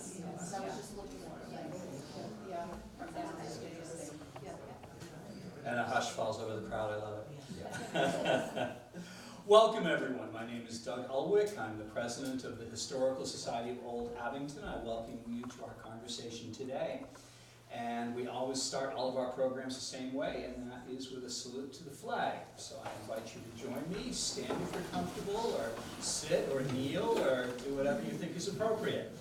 Yes, yes, I was just looking at it, yeah, from down to this, yeah. And a hush falls over the crowd, I love it. Welcome everyone, my name is Doug Ulwick, I'm the president of the Historical Society of Old Abington. I welcome you to our conversation today. And we always start all of our programs the same way, and that is with a salute to the flag. So I invite you to join me, stand if you're comfortable, or sit, or kneel, or do whatever you think is appropriate.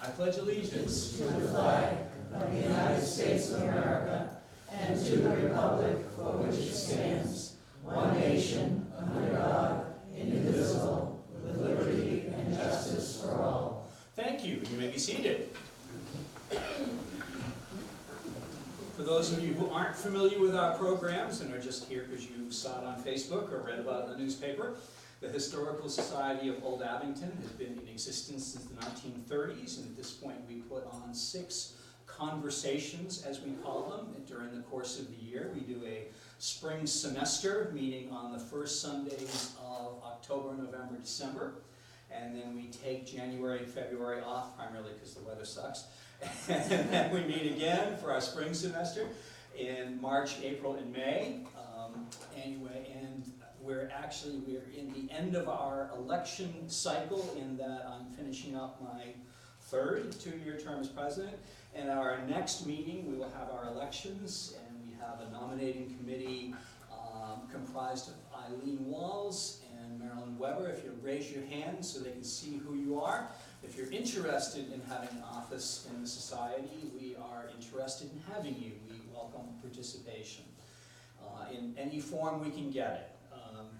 I pledge allegiance to the flag of the United States of America and to the republic for which it stands, one nation, under God, indivisible, with liberty and justice for all. Thank you. You may be seated. For those of you who aren't familiar with our programs and are just here because you saw it on Facebook or read about it in the newspaper, the Historical Society of Old Abington has been in existence since the 1930s, and at this point we put on 6 conversations, as we call them, during the course of the year. We do a spring semester meeting on the first Sundays of October, November, December, and then we take January and February off, primarily because the weather sucks. And then we meet again for our spring semester in March, April, and May. And we're in the end of our election cycle in that I'm finishing up my 3rd 2-year term as president. And our next meeting, we will have our elections, and we have a nominating committee comprised of Eileen Walls and Marilyn Weber. If you raise your hand so they can see who you are. If you're interested in having an office in the society, we are interested in having you. We welcome participation in any form we can get it.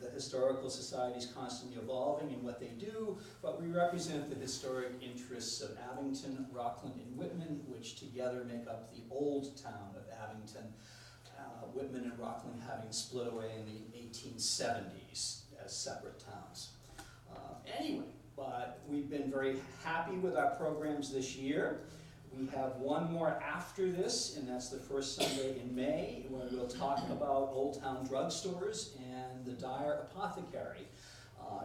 The Historical Society is constantly evolving in what they do, but we represent the historic interests of Abington, Rockland, and Whitman, which together make up the old town of Abington, Whitman and Rockland having split away in the 1870s as separate towns. Anyway, but we've been very happy with our programs this year. We have one more after this, and that's the first Sunday in May, where we'll talk about Old Town drugstores and the Dyer Apothecary.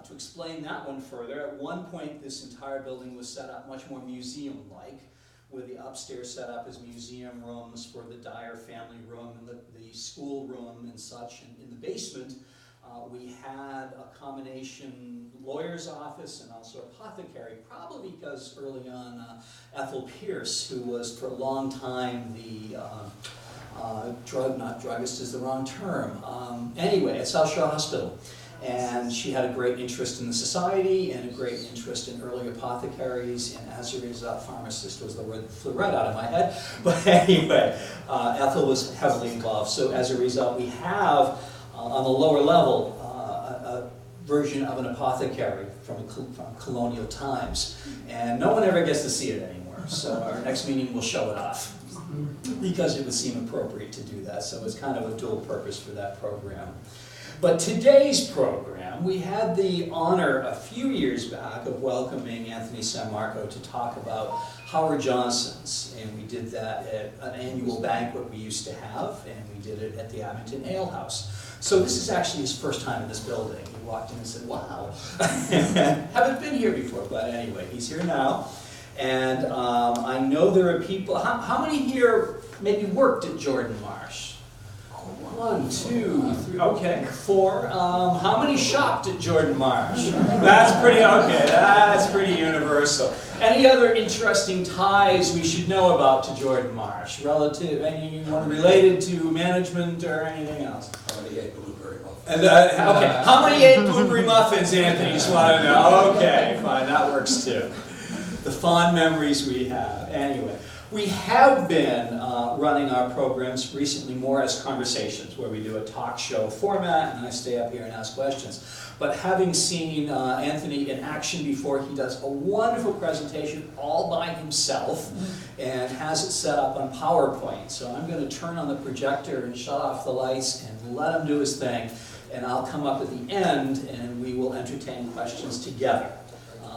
To explain that one further, at one point this entire building was set up much more museum-like, with the upstairs set up as museum rooms for the Dyer family room and the school room and such. And in the basement, we had a combination lawyer's office and also apothecary, probably because early on Ethel Pierce, who was for a long time the not druggist is the wrong term, anyway, at South Shore Hospital. And she had a great interest in the society and a great interest in early apothecaries, and as a result, pharmacist was the word that flew right out of my head. But anyway, Ethel was heavily involved. So as a result, we have on the lower level a version of an apothecary from colonial times. And no one ever gets to see it anymore. So our next meeting will show it off, because it would seem appropriate to do that. So it's kind of a dual purpose for that program. But today's program, we had the honor a few years back of welcoming Anthony San Marco to talk about Howard Johnson's, and we did that at an annual banquet we used to have, and we did it at the Abington Ale House. So this is actually his first time in this building. He walked in and said, wow, haven't been here before, but anyway, he's here now. And I know there are people, how many here maybe worked at Jordan Marsh? 1, 2, 3, okay, 4. How many shopped at Jordan Marsh? That's pretty universal. Any other interesting ties we should know about to Jordan Marsh? Relative, anyone related to management or anything else? How many ate blueberry muffins? And, okay, how many ate blueberry muffins, Anthony? Just want to know. Okay, fine, that works too. The fond memories we have. Anyway. We have been running our programs recently more as conversations, where we do a talk show format, and I stay up here and ask questions. But having seen Anthony in action before, he does a wonderful presentation all by himself and has it set up on PowerPoint. So I'm going to turn on the projector and shut off the lights and let him do his thing, and I'll come up at the end and we will entertain questions together.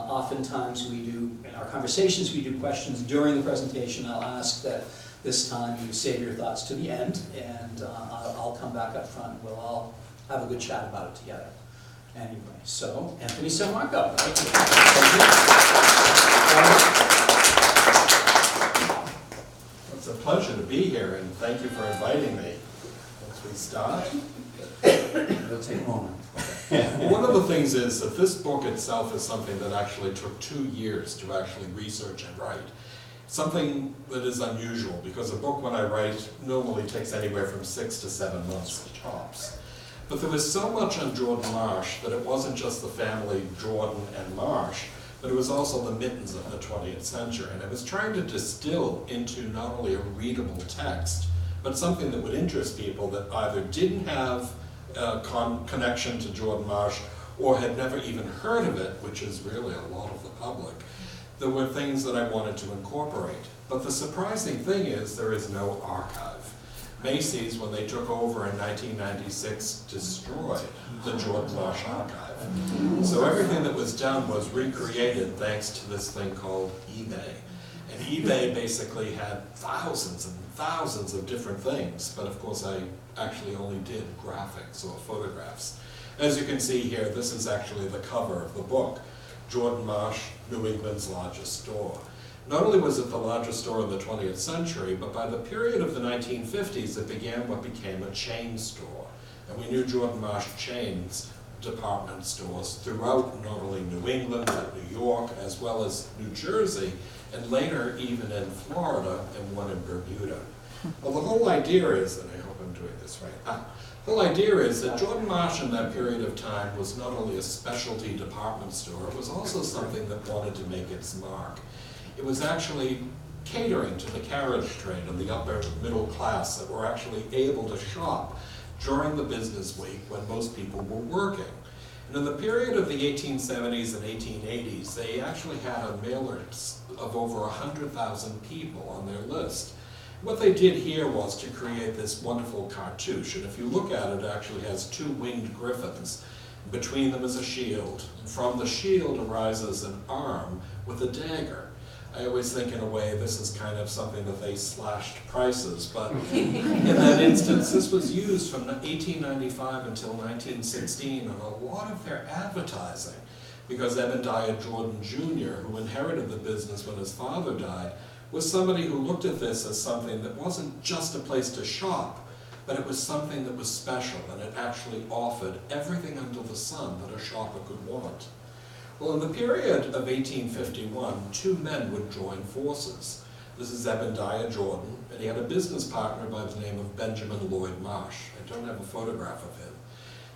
Oftentimes we do, in our conversations, we do questions during the presentation. I'll ask that this time you save your thoughts to the end, and I'll come back up front and we'll all have a good chat about it together. Anyway, so Anthony San Marco. Thank you. be here, and thank you for inviting me. Once we start. It'll take a moment. One of the things is that this book itself is something that actually took 2 years to actually research and write. Something that is unusual, because a book when I write normally takes anywhere from 6 to 7 months tops. But there was so much on Jordan Marsh that it wasn't just the family Jordan and Marsh, but it was also the Mittens of the 20th century. And I was trying to distill into not only a readable text, but something that would interest people that either didn't have a connection to Jordan Marsh or had never even heard of it, which is really a lot of the public. There were things that I wanted to incorporate. But the surprising thing is there is no archive. Macy's, when they took over in 1996, destroyed the Jordan Marsh archive. So everything that was done was recreated thanks to this thing called eBay. And eBay basically had thousands and thousands of different things, but of course I actually only did graphics or photographs. As you can see here, this is actually the cover of the book, Jordan Marsh, New England's largest store. Not only was it the largest store in the 20th century, but by the period of the 1950s, it began what became a chain store. And we knew Jordan Marsh chains department stores throughout not only New England, but New York, as well as New Jersey, and later even in Florida and one in Bermuda. Well, the whole idea is, and I hope I'm doing this right, the whole idea is that Jordan Marsh in that period of time was not only a specialty department store, it was also something that wanted to make its mark. It was actually catering to the carriage trade and the upper middle class that were actually able to shop during the business week when most people were working. And in the period of the 1870s and 1880s, they actually had a mailer of over 100,000 people on their list. What they did here was to create this wonderful cartouche, and if you look at it, it actually has 2 winged griffins. Between them is a shield. From the shield arises an arm with a dagger. I always think in a way this is kind of something that they slashed prices, but in that instance, this was used from 1895 until 1916 on a lot of their advertising, because Eventide Jordan Jr., who inherited the business when his father died, was somebody who looked at this as something that wasn't just a place to shop, but it was something that was special, and it actually offered everything under the sun that a shopper could want. Well, in the period of 1851, 2 men would join forces. This is Eventide Jordan, and he had a business partner by the name of Benjamin Lloyd Marsh. I don't have a photograph of him.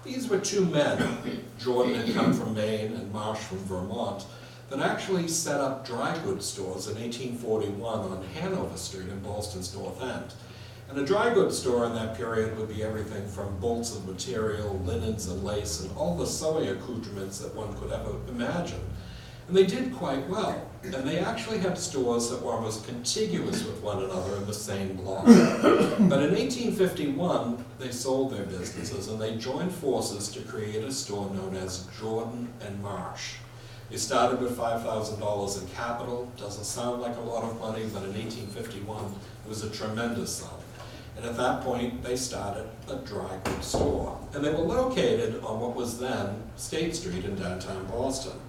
These were 2 men, Jordan had come from Maine and Marsh from Vermont, that actually set up dry goods stores in 1841 on Hanover Street in Boston's North End. And a dry goods store in that period would be everything from bolts of material, linens and lace, and all the sewing accoutrements that one could ever imagine. And they did quite well. And they actually had stores that were almost contiguous with one another in the same block. But in 1851, they sold their businesses and they joined forces to create a store known as Jordan and Marsh. They started with $5,000 in capital. Doesn't sound like a lot of money, but in 1851, it was a tremendous sum. And at that point, they started a dry goods store. And they were located on what was then State Street in downtown Boston.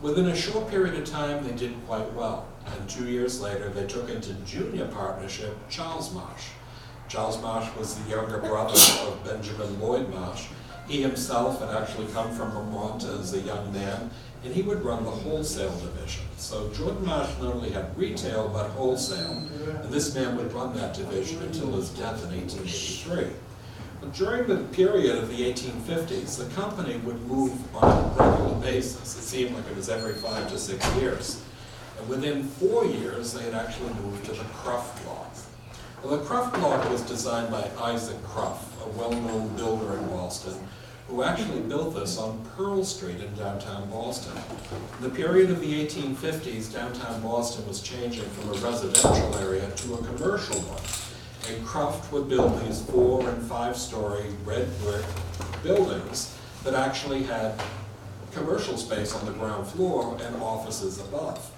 Within a short period of time, they did quite well. And 2 years later, they took into junior partnership Charles Marsh. Charles Marsh was the younger brother of Benjamin Lloyd Marsh. He himself had actually come from Vermont as a young man, and he would run the wholesale division. So Jordan Marsh not only had retail, but wholesale. And this man would run that division until his death in 1883. But during the period of the 1850s, the company would move on a regular basis. It seemed like it was every 5 to 6 years. And within 4 years, they had actually moved to the Ruff block. Well, the Ruff block was designed by Isaac Ruff, a well-known builder in Boston, who actually built this on Pearl Street in downtown Boston. In the period of the 1850s, downtown Boston was changing from a residential area to a commercial one. And Croft would build these 4- and 5-story red brick buildings that actually had commercial space on the ground floor and offices above.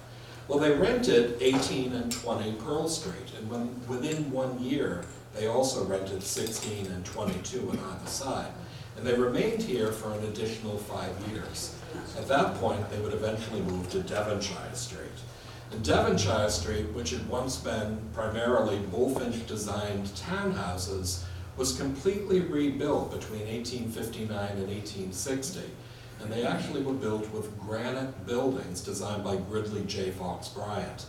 Well, they rented 18 and 20 Pearl Street, and within 1 year, they also rented 16 and 22 on either side. And they remained here for an additional 5 years. At that point, they would eventually move to Devonshire Street. And Devonshire Street, which had once been primarily bullfinch-designed townhouses, was completely rebuilt between 1859 and 1860. And they actually were built with granite buildings designed by Gridley J. Fox Bryant.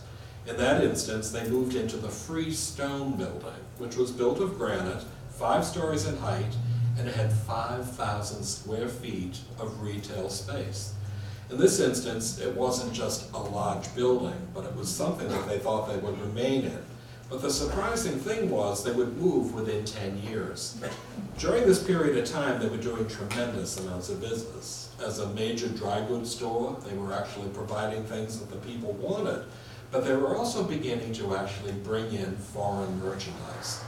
In that instance, they moved into the Freestone building, which was built of granite, 5 stories in height, and it had 5,000 square feet of retail space. In this instance, it wasn't just a large building, but it was something that they thought they would remain in. But the surprising thing was they would move within 10 years. During this period of time, they were doing tremendous amounts of business. As a major dry goods store, they were actually providing things that the people wanted, but they were also beginning to actually bring in foreign merchandise.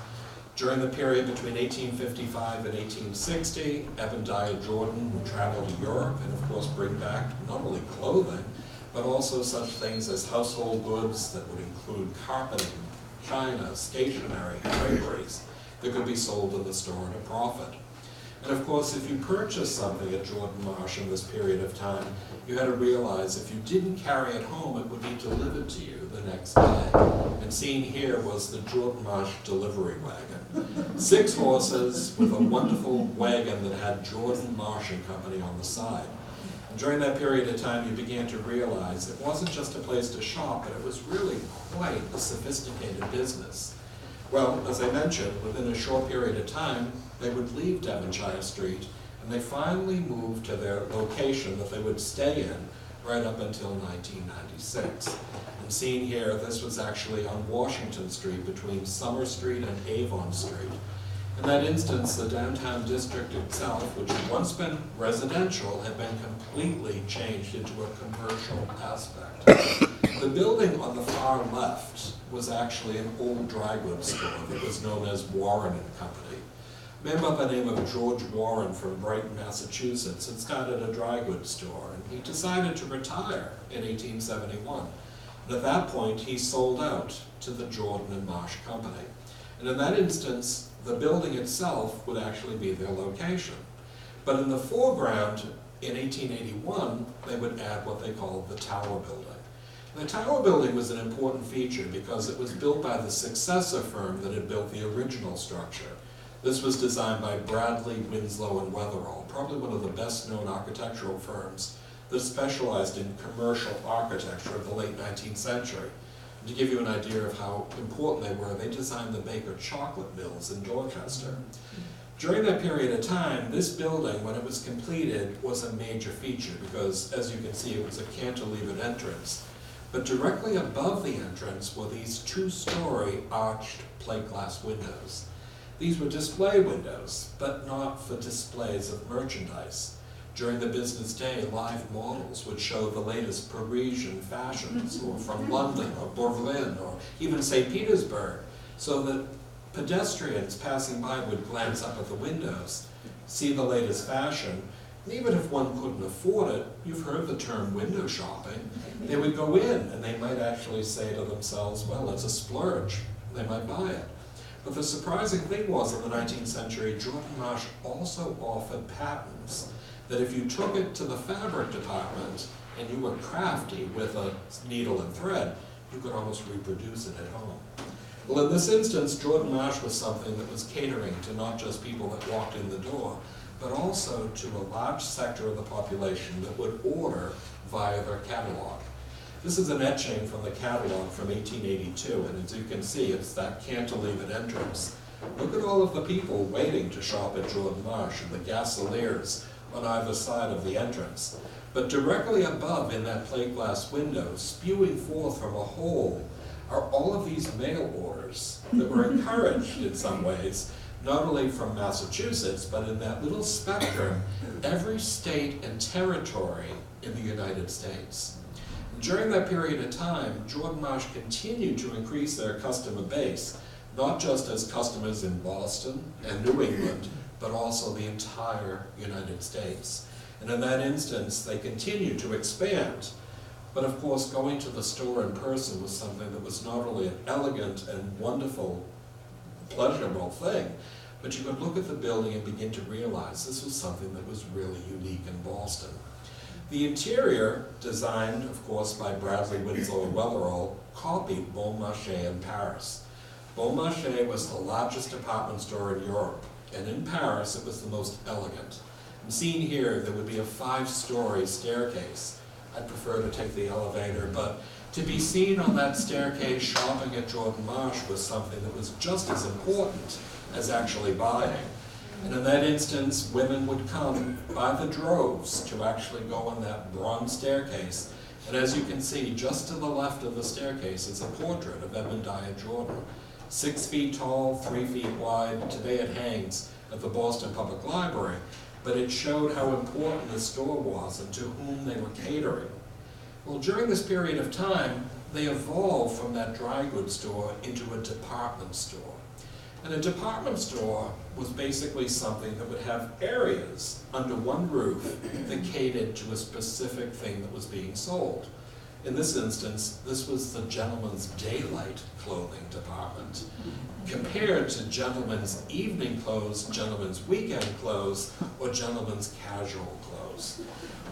During the period between 1855 and 1860, Eventide Jordan would travel to Europe and of course bring back not only clothing, but also such things as household goods that would include carpeting, china, stationery, draperies that could be sold in the store at a profit. And of course, if you purchased something at Jordan Marsh in this period of time, you had to realize if you didn't carry it home, it would be delivered to you the next day. And seen here was the Jordan Marsh delivery wagon. 6 horses with a wonderful wagon that had Jordan Marsh and Company on the side. And during that period of time, you began to realize it wasn't just a place to shop, but it was really quite a sophisticated business. Well, as I mentioned, within a short period of time, they would leave Devonshire Street, and they finally moved to their location that they would stay in right up until 1996. And seen here, this was actually on Washington Street between Summer Street and Avon Street. In that instance, the downtown district itself, which had once been residential, had been completely changed into a commercial aspect. The building on the far left was actually an old dry goods store that was known as Warren and Company. A man by the name of George Warren from Brighton, Massachusetts had started a dry goods store, and he decided to retire in 1871. And at that point, he sold out to the Jordan and Marsh Company. And in that instance, the building itself would actually be their location. But in the foreground, in 1881, they would add what they called the Tower Building. And the Tower Building was an important feature because it was built by the successor firm that had built the original structure. This was designed by Bradley, Winslow, and Weatherall, probably one of the best-known architectural firms that specialized in commercial architecture of the late 19th century. And to give you an idea of how important they were, they designed the Baker chocolate mills in Dorchester. During that period of time, this building, when it was completed, was a major feature because, as you can see, it was a cantilevered entrance. But directly above the entrance were these 2-story arched plate glass windows. These were display windows, but not for displays of merchandise. During the business day, live models would show the latest Parisian fashions, or from London, or Berlin, or even St. Petersburg, so that pedestrians passing by would glance up at the windows, see the latest fashion, and even if one couldn't afford it, you've heard the term window shopping, they would go in and they might actually say to themselves, well, it's a splurge, they might buy it. But the surprising thing was, in the 19th century, Jordan Marsh also offered patents that if you took it to the fabric department and you were crafty with a needle and thread, you could almost reproduce it at home. Well, in this instance, Jordan Marsh was something that was catering to not just people that walked in the door, but also to a large sector of the population that would order via their catalog. This is an etching from the catalog from 1882, and as you can see, it's that cantilevered entrance. Look at all of the people waiting to shop at Jordan Marsh and the gasoliers on either side of the entrance. But directly above in that plate glass window, spewing forth from a hole, are all of these mail orders that were encouraged in some ways, not only from Massachusetts, but in that little spectrum, every state and territory in the United States. During that period of time, Jordan Marsh continued to increase their customer base, not just as customers in Boston and New England, but also the entire United States. And in that instance, they continued to expand. But of course, going to the store in person was something that was not only an elegant and wonderful, pleasurable thing, but you could look at the building and begin to realize this was something that was really unique in Boston. The interior, designed, of course, by Bradley Winslow and Wellerall, copied Bon Marché in Paris. Bon Marché was the largest department store in Europe, and in Paris it was the most elegant. I'm seeing here there would be a 5-story staircase. I'd prefer to take the elevator, but to be seen on that staircase shopping at Jordan Marsh was something that was just as important as actually buying. And in that instance, women would come by the droves to actually go on that bronze staircase. And as you can see, just to the left of the staircase is a portrait of Eventide Jordan. 6 feet tall, 3 feet wide. Today it hangs at the Boston Public Library. But it showed how important the store was and to whom they were catering. Well, during this period of time, they evolved from that dry goods store into a department store. And a department store was basically something that would have areas under one roof that catered to a specific thing that was being sold. In this instance, this was the gentleman's daylight clothing department, compared to gentlemen's evening clothes, gentlemen's weekend clothes, or gentlemen's casual clothes.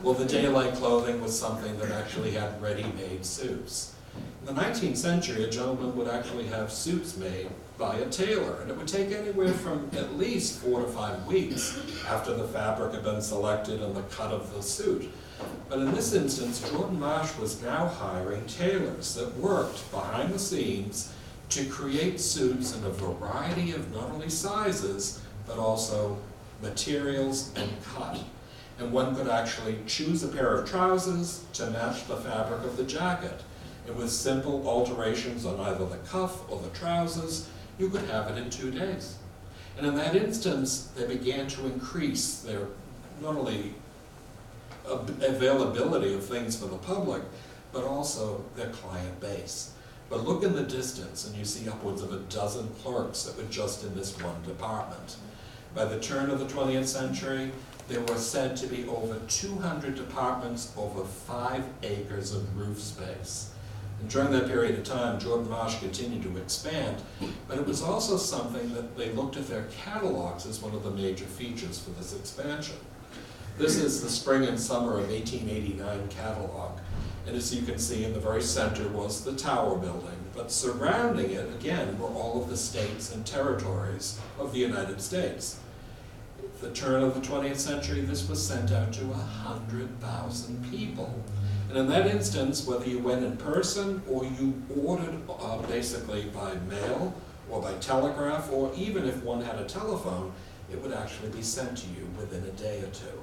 Well, the daylight clothing was something that actually had ready-made suits. In the 19th century, a gentleman would actually have suits made by a tailor, and it would take anywhere from at least 4 to 5 weeks after the fabric had been selected and the cut of the suit. But in this instance, Jordan Marsh was now hiring tailors that worked behind the scenes to create suits in a variety of not only sizes, but also materials and cut. And one could actually choose a pair of trousers to match the fabric of the jacket. And with simple alterations on either the cuff or the trousers, you could have it in 2 days. And in that instance, they began to increase their not only availability of things for the public, but also their client base. But look in the distance and you see upwards of a dozen clerks that were just in this one department. By the turn of the 20th century, there were said to be over 200 departments over 5 acres of roof space. And during that period of time, Jordan Marsh continued to expand, but it was also something that they looked at their catalogs as one of the major features for this expansion. This is the spring and summer of 1889 catalog. And as you can see, in the very center was the Tower building, but surrounding it, again, were all of the states and territories of the United States. At the turn of the 20th century, this was sent out to 100,000 people. And in that instance, whether you went in person or you ordered basically by mail or by telegraph, or even if one had a telephone, it would actually be sent to you within a day or two.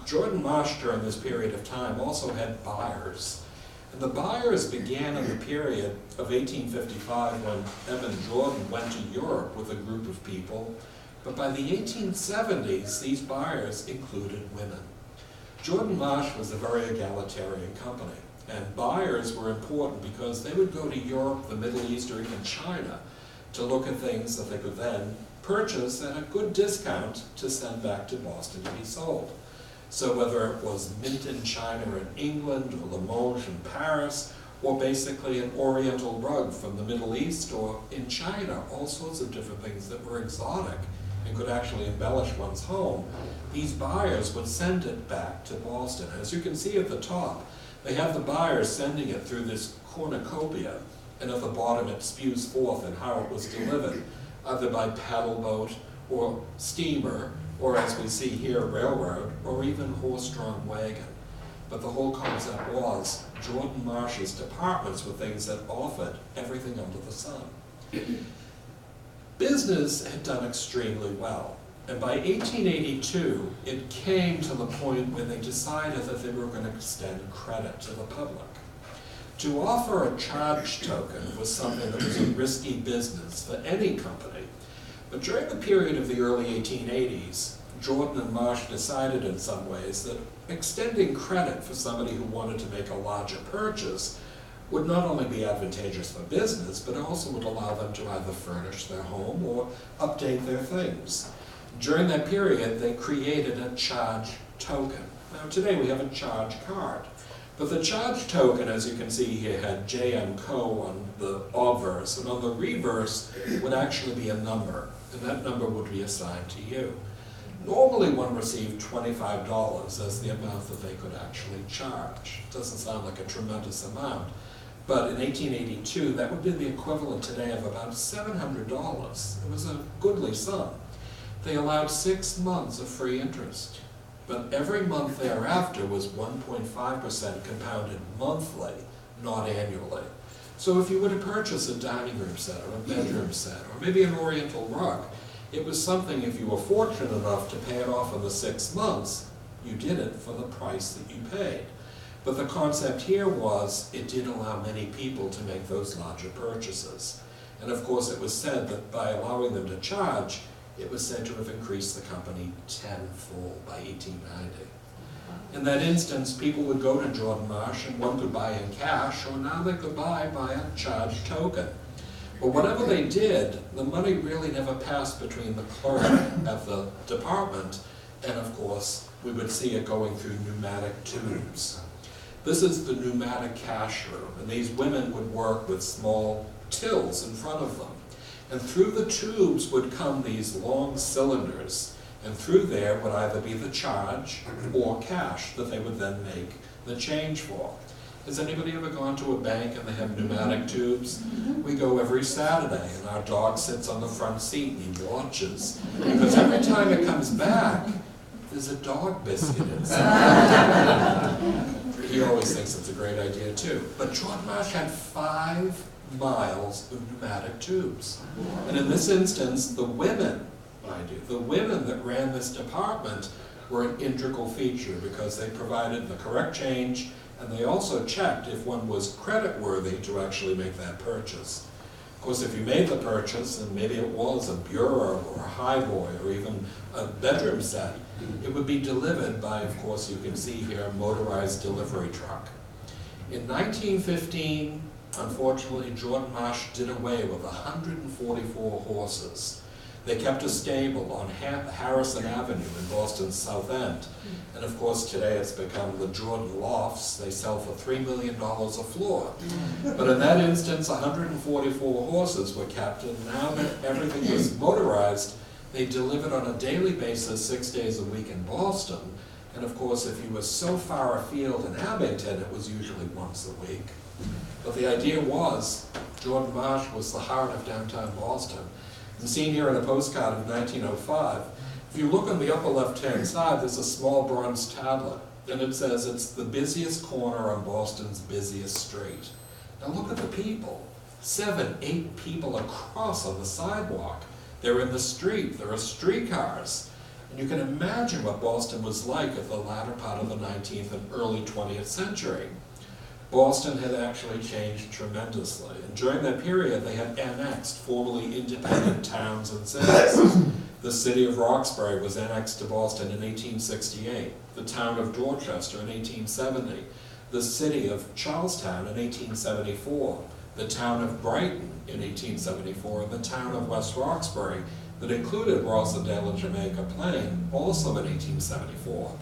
Jordan Marsh during this period of time also had buyers. And the buyers began in the period of 1855 when Evan Jordan went to Europe with a group of people. But by the 1870s, these buyers included women. Jordan Marsh was a very egalitarian company, and buyers were important because they would go to Europe, the Middle East, or even China to look at things that they could then purchase at a good discount to send back to Boston to be sold. So whether it was mint in China in England, or Limoges in Paris, or basically an oriental rug from the Middle East or in China, all sorts of different things that were exotic and could actually embellish one's home, these buyers would send it back to Boston. As you can see at the top, they have the buyers sending it through this cornucopia, and at the bottom it spews forth and how it was delivered, either by paddle boat or steamer, or as we see here, railroad, or even horse-drawn wagon. But the whole concept was Jordan Marsh's departments were things that offered everything under the sun. Business had done extremely well, and by 1882, it came to the point where they decided that they were going to extend credit to the public. To offer a charge token was something that was a risky business for any company. But during the period of the early 1880s, Jordan and Marsh decided in some ways that extending credit for somebody who wanted to make a larger purchase would not only be advantageous for business, but also would allow them to either furnish their home or update their things. During that period, they created a charge token. Now today we have a charge card, but the charge token, as you can see here, had J.M. Co. on the obverse, and on the reverse would actually be a number, and that number would be assigned to you. Normally one received $25 as the amount that they could actually charge. Doesn't sound like a tremendous amount, but in 1882 that would be the equivalent today of about $700. It was a goodly sum. They allowed 6 months of free interest, but every month thereafter was 1.5% compounded monthly, not annually. So if you were to purchase a dining room set or a bedroom set or maybe an oriental rug, it was something, if you were fortunate enough to pay it off in the 6 months, you did it for the price that you paid. But the concept here was it did allow many people to make those larger purchases. And of course it was said that by allowing them to charge, it was said to have increased the company tenfold by 1890. In that instance, people would go to Jordan Marsh and one could buy in cash, or now they could buy by a charged token. But whatever they did, the money really never passed between the clerk at the department, and of course, we would see it going through pneumatic tubes. This is the pneumatic cash room, and these women would work with small tills in front of them. And through the tubes would come these long cylinders, and through there would either be the charge or cash that they would then make the change for. Has anybody ever gone to a bank and they have pneumatic tubes? We go every Saturday and our dog sits on the front seat and he watches, because every time it comes back, there's a dog biscuit inside. He always thinks it's a great idea too. But Jordan Marsh had 5 miles of pneumatic tubes. And in this instance, the women, mind you, the women that ran this department were an integral feature because they provided the correct change, and they also checked if one was credit worthy to actually make that purchase. Of course, if you made the purchase, and maybe it was a bureau or a highboy or even a bedroom set, it would be delivered by, of course, you can see here, a motorized delivery truck. In 1915, unfortunately, Jordan Marsh did away with 144 horses. They kept a stable on Harrison Avenue in Boston's South End. And of course, today it's become the Jordan Lofts. They sell for $3 million a floor. But in that instance, 144 horses were kept, and now that everything was motorized, they delivered on a daily basis 6 days a week in Boston. And of course, if you were so far afield in Abington, it was usually once a week. But the idea was, Jordan Marsh was the heart of downtown Boston. And seen here in a postcard of 1905, if you look on the upper left-hand side, there's a small bronze tablet, and it says it's the busiest corner on Boston's busiest street. Now look at the people. 7, 8 people across on the sidewalk. They're in the street, there are streetcars. And you can imagine what Boston was like at the latter part of the 19th and early 20th century. Boston had actually changed tremendously, and during that period they had annexed formerly independent towns and cities. The city of Roxbury was annexed to Boston in 1868, the town of Dorchester in 1870, the city of Charlestown in 1874, the town of Brighton in 1874, and the town of West Roxbury that included Roslindale and Jamaica Plain, also in 1874.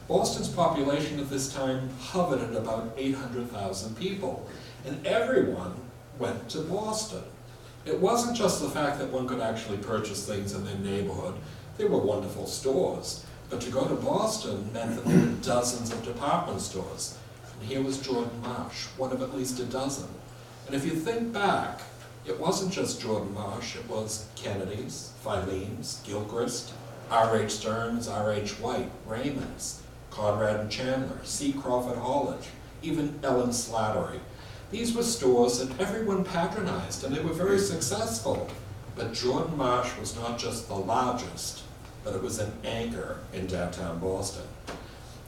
Boston's population at this time hovered at about 800,000 people, and everyone went to Boston. It wasn't just the fact that one could actually purchase things in their neighborhood. There were wonderful stores, but to go to Boston meant that there were dozens of department stores. And here was Jordan Marsh, one of at least a dozen. And if you think back, it wasn't just Jordan Marsh, it was Kennedy's, Filene's, Gilchrist, R.H. Stearns, R.H. White, Raymond's, Conrad and Chandler, C. Crawford Hollidge, even Ellen Slattery. These were stores that everyone patronized, and they were very successful. But Jordan Marsh was not just the largest, but it was an anchor in downtown Boston.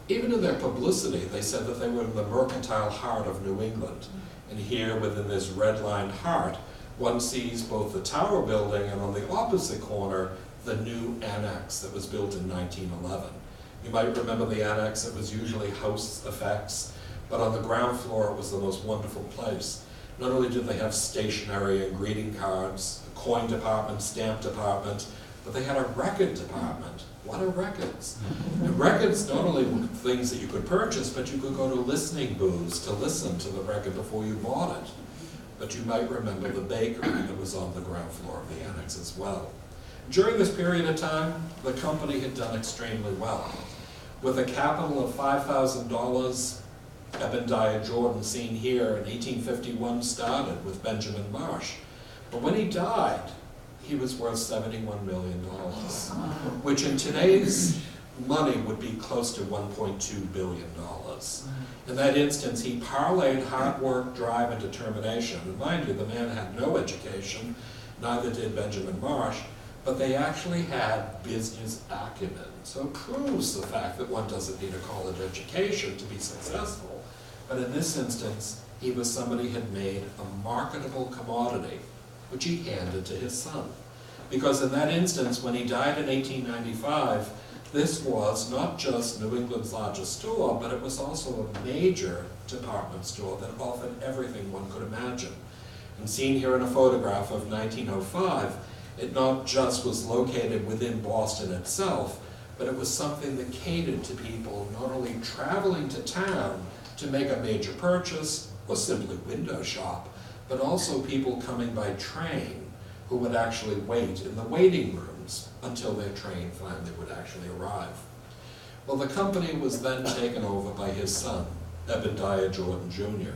Even in their publicity, they said that they were in the mercantile heart of New England. And here, within this red-lined heart, one sees both the Tower Building and on the opposite corner, the new Annex that was built in 1911. You might remember the Annex. It was usually house effects, but on the ground floor it was the most wonderful place. Not only did they have stationery and greeting cards, a coin department, stamp department, but they had a record department. What are records? And records not only were things that you could purchase, but you could go to listening booths to listen to the record before you bought it. But you might remember the bakery that was on the ground floor of the Annex as well. During this period of time, the company had done extremely well. With a capital of $5,000, Eventide Jordan, seen here in 1851, started with Benjamin Marsh. But when he died, he was worth $71 million, which in today's money would be close to $1.2 billion. In that instance, he parlayed hard work, drive, and determination. And mind you, the man had no education, neither did Benjamin Marsh, but they actually had business acumen. So it proves the fact that one doesn't need a college education to be successful. But in this instance, he was somebody who had made a marketable commodity, which he handed to his son. Because in that instance, when he died in 1895, this was not just New England's largest store, but it was also a major department store that offered everything one could imagine. And seen here in a photograph of 1905, it not just was located within Boston itself, but it was something that catered to people not only traveling to town to make a major purchase or simply window shop, but also people coming by train who would actually wait in the waiting rooms until their train finally would actually arrive. Well, the company was then taken over by his son, Eventide Jordan Jr.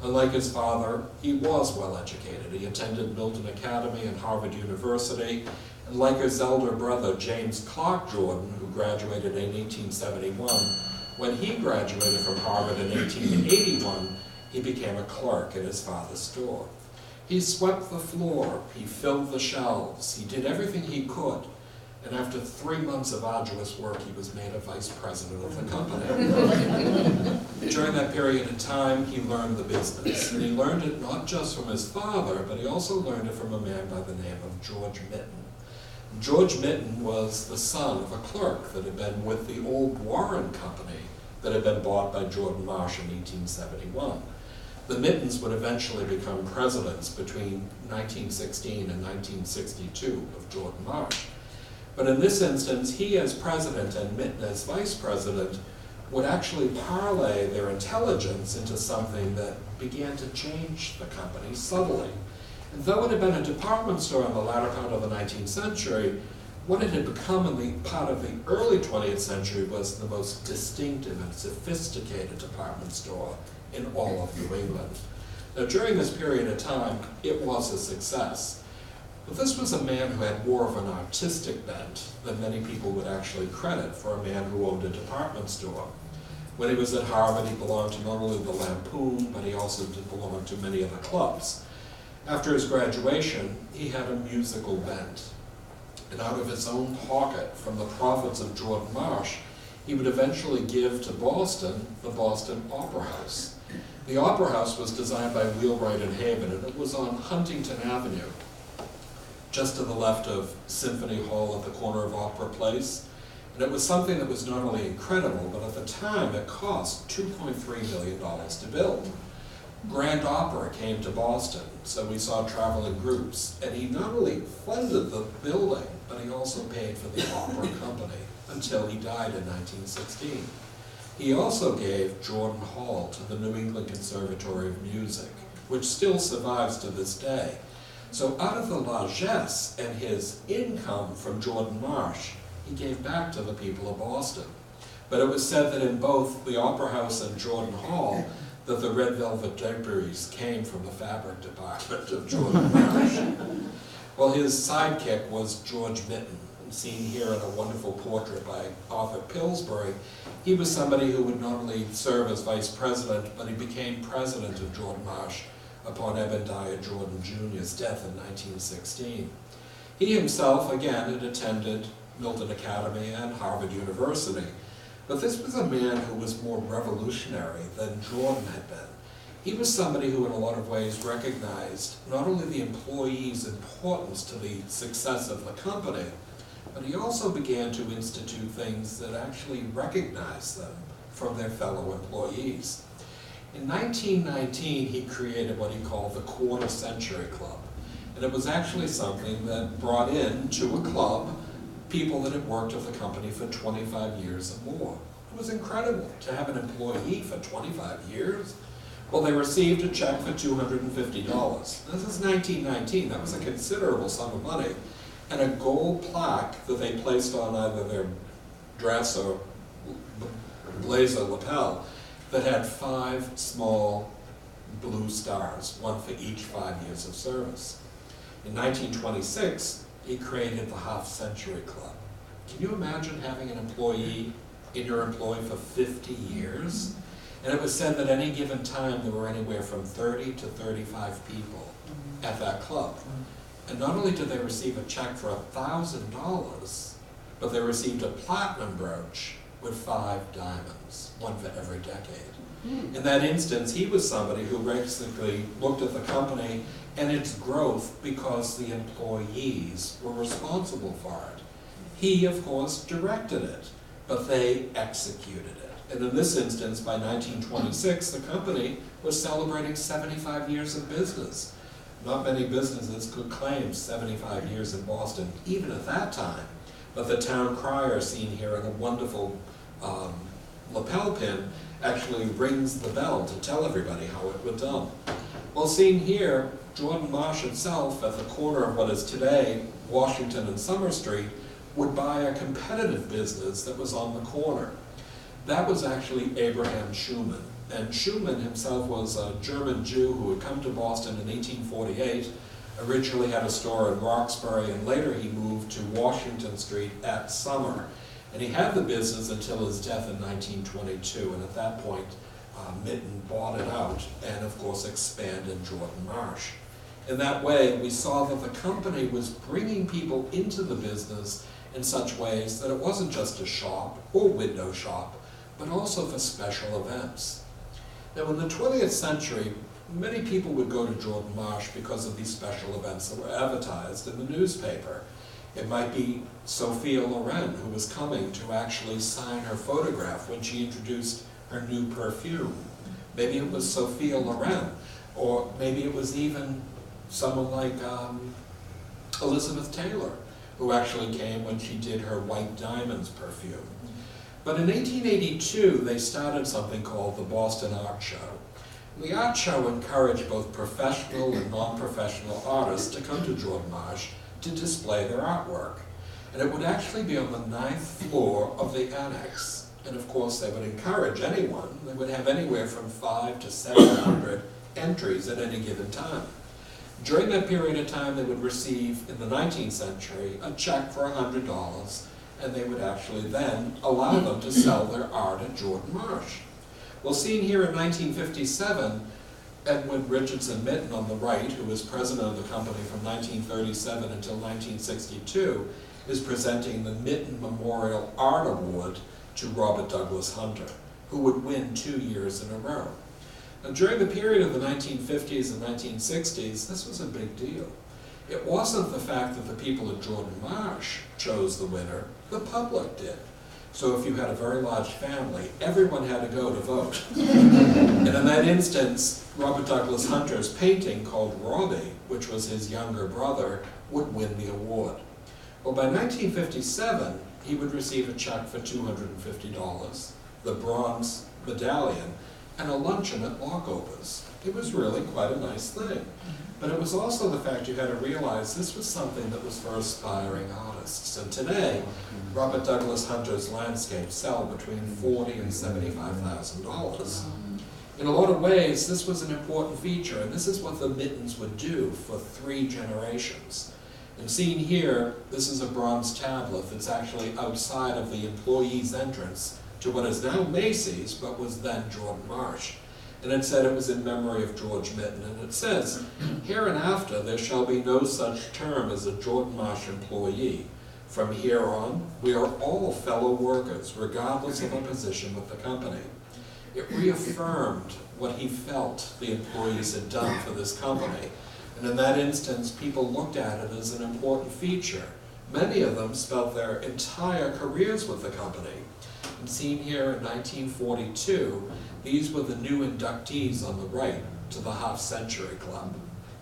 Unlike his father, he was well educated. He attended Milton Academy and Harvard University, and like his elder brother, James Clark Jordan, who graduated in 1871, when he graduated from Harvard in 1881, he became a clerk in his father's store. He swept the floor, he filled the shelves, he did everything he could, and after 3 months of arduous work, he was made a vice president of the company. During that period of time, he learned the business, and he learned it not just from his father, but he also learned it from a man by the name of George Mitten. George Mitten was the son of a clerk that had been with the old Warren Company that had been bought by Jordan Marsh in 1871. The Mittens would eventually become presidents between 1916 and 1962 of Jordan Marsh. But in this instance, he as president and Mitten as vice president would actually parlay their intelligence into something that began to change the company subtly. And though it had been a department store in the latter part of the 19th century, what it had become in the part of the early 20th century was the most distinctive and sophisticated department store in all of New England. Now, during this period of time, it was a success. But this was a man who had more of an artistic bent than many people would actually credit for a man who owned a department store. When he was at Harvard, he belonged to not only the Lampoon, but he also belonged to many other clubs. After his graduation, he had a musical bent. And out of his own pocket, from the profits of Jordan Marsh, he would eventually give to Boston the Boston Opera House. The Opera House was designed by Wheelwright and Haven, and it was on Huntington Avenue, just to the left of Symphony Hall at the corner of Opera Place. And it was something that was not only incredible, but at the time it cost $2.3 million to build. Grand Opera came to Boston, so we saw traveling groups, and he not only funded the building, but he also paid for the opera company until he died in 1916. He also gave Jordan Hall to the New England Conservatory of Music, which still survives to this day. So out of the largesse and his income from Jordan Marsh, he gave back to the people of Boston. But it was said that in both the Opera House and Jordan Hall, that the red velvet draperies came from the fabric department of Jordan Marsh. Well, his sidekick was George Mitten, seen here in a wonderful portrait by Hoff at Pillsbury. He was somebody who would not only serve as vice president, but he became president of Jordan Marsh upon Eventide Jordan Jr.'s death in 1916. He himself, again, had attended Milton Academy and Harvard University, but this was a man who was more revolutionary than Jordan had been. He was somebody who in a lot of ways recognized not only the employees' importance to the success of the company, but he also began to institute things that actually recognized them from their fellow employees. In 1919, he created what he called the Quarter Century Club. And it was actually something that brought in to a club people that had worked at the company for 25 years or more. It was incredible to have an employee for 25 years. Well, they received a check for $250. This is 1919. That was a considerable sum of money. and a gold plaque that they placed on either their dress or blazer lapel that had 5 small blue stars, one for each 5 years of service. In 1926, he created the Hoff Century Club. Can you imagine having an employee in your employ for 50 years? And it was said that any given time there were anywhere from 30 to 35 people at that club. And not only did they receive a check for $1,000, but they received a platinum brooch with 5 diamonds, one for every decade. In that instance, he was somebody who basically looked at the company and its growth because the employees were responsible for it. He, of course, directed it, but they executed it. And in this instance, by 1926, the company was celebrating 75 years of business. Not many businesses could claim 75 years in Boston, even at that time. But the town crier seen here in a wonderful lapel pin actually rings the bell to tell everybody how it was done. Well, seen here, Jordan Marsh itself, at the corner of what is today Washington and Summer Street, would buy a competitive business that was on the corner. That was actually Abraham Schumann. And Schumann himself was a German Jew who had come to Boston in 1848, originally had a store in Roxbury, and later he moved to Washington Street at Summer. And he had the business until his death in 1922, and at that point, Mitten bought it out and, of course, expanded Jordan Marsh. In that way, we saw that the company was bringing people into the business in such ways that it wasn't just a shop or window shop, but also for special events. Now, in the 20th century, many people would go to Jordan Marsh because of these special events that were advertised in the newspaper. It might be Sophia Loren, who was coming to actually sign her photograph when she introduced her new perfume. Maybe it was Sophia Loren, or maybe it was even someone like Elizabeth Taylor, who actually came when she did her White Diamonds perfume. But in 1882, they started something called the Boston Art Show. The art show encouraged both professional and non-professional artists to come to Jordan Marsh to display their artwork. And it would actually be on the 9th floor of the Annex. And of course, they would encourage anyone. They would have anywhere from 500 to 700 entries at any given time. During that period of time, they would receive, in the 19th century, a check for $100, and they would actually then allow them to sell their art at Jordan Marsh. Well, seen here in 1957, Everett Richardson Mitten on the right, who was president of the company from 1937 until 1962, is presenting the Mitten Memorial Art Award to Robert Douglas Hunter, who would win 2 years in a row. Now, during the period of the 1950s and 1960s, this was a big deal. It wasn't the fact that the people at Jordan Marsh chose the winner, the public did. So if you had a very large family, everyone had to go to vote. And in that instance, Robert Douglas Hunter's painting called Robbie, which was his younger brother, would win the award. Well, by 1957, he would receive a check for $250, the bronze medallion, and a luncheon at Walkover's. It was really quite a nice thing. But it was also the fact you had to realize this was something that was for aspiring artists. And today, Robert Douglas Hunter's landscapes sell between $40,000 and $75,000. In a lot of ways, this was an important feature, and this is what the Mittens would do for 3 generations. And seen here, this is a bronze tablet that's actually outside of the employee's entrance to what is now Macy's, but was then Jordan Marsh. And it said it was in memory of George Mitten, and it says, "Hereinafter there shall be no such term as a Jordan Marsh employee. From here on, we are all fellow workers, regardless of our position with the company." It reaffirmed what he felt the employees had done for this company. And in that instance, people looked at it as an important feature. Many of them spent their entire careers with the company. And seen here in 1942, these were the new inductees on the right to the Half Century Club.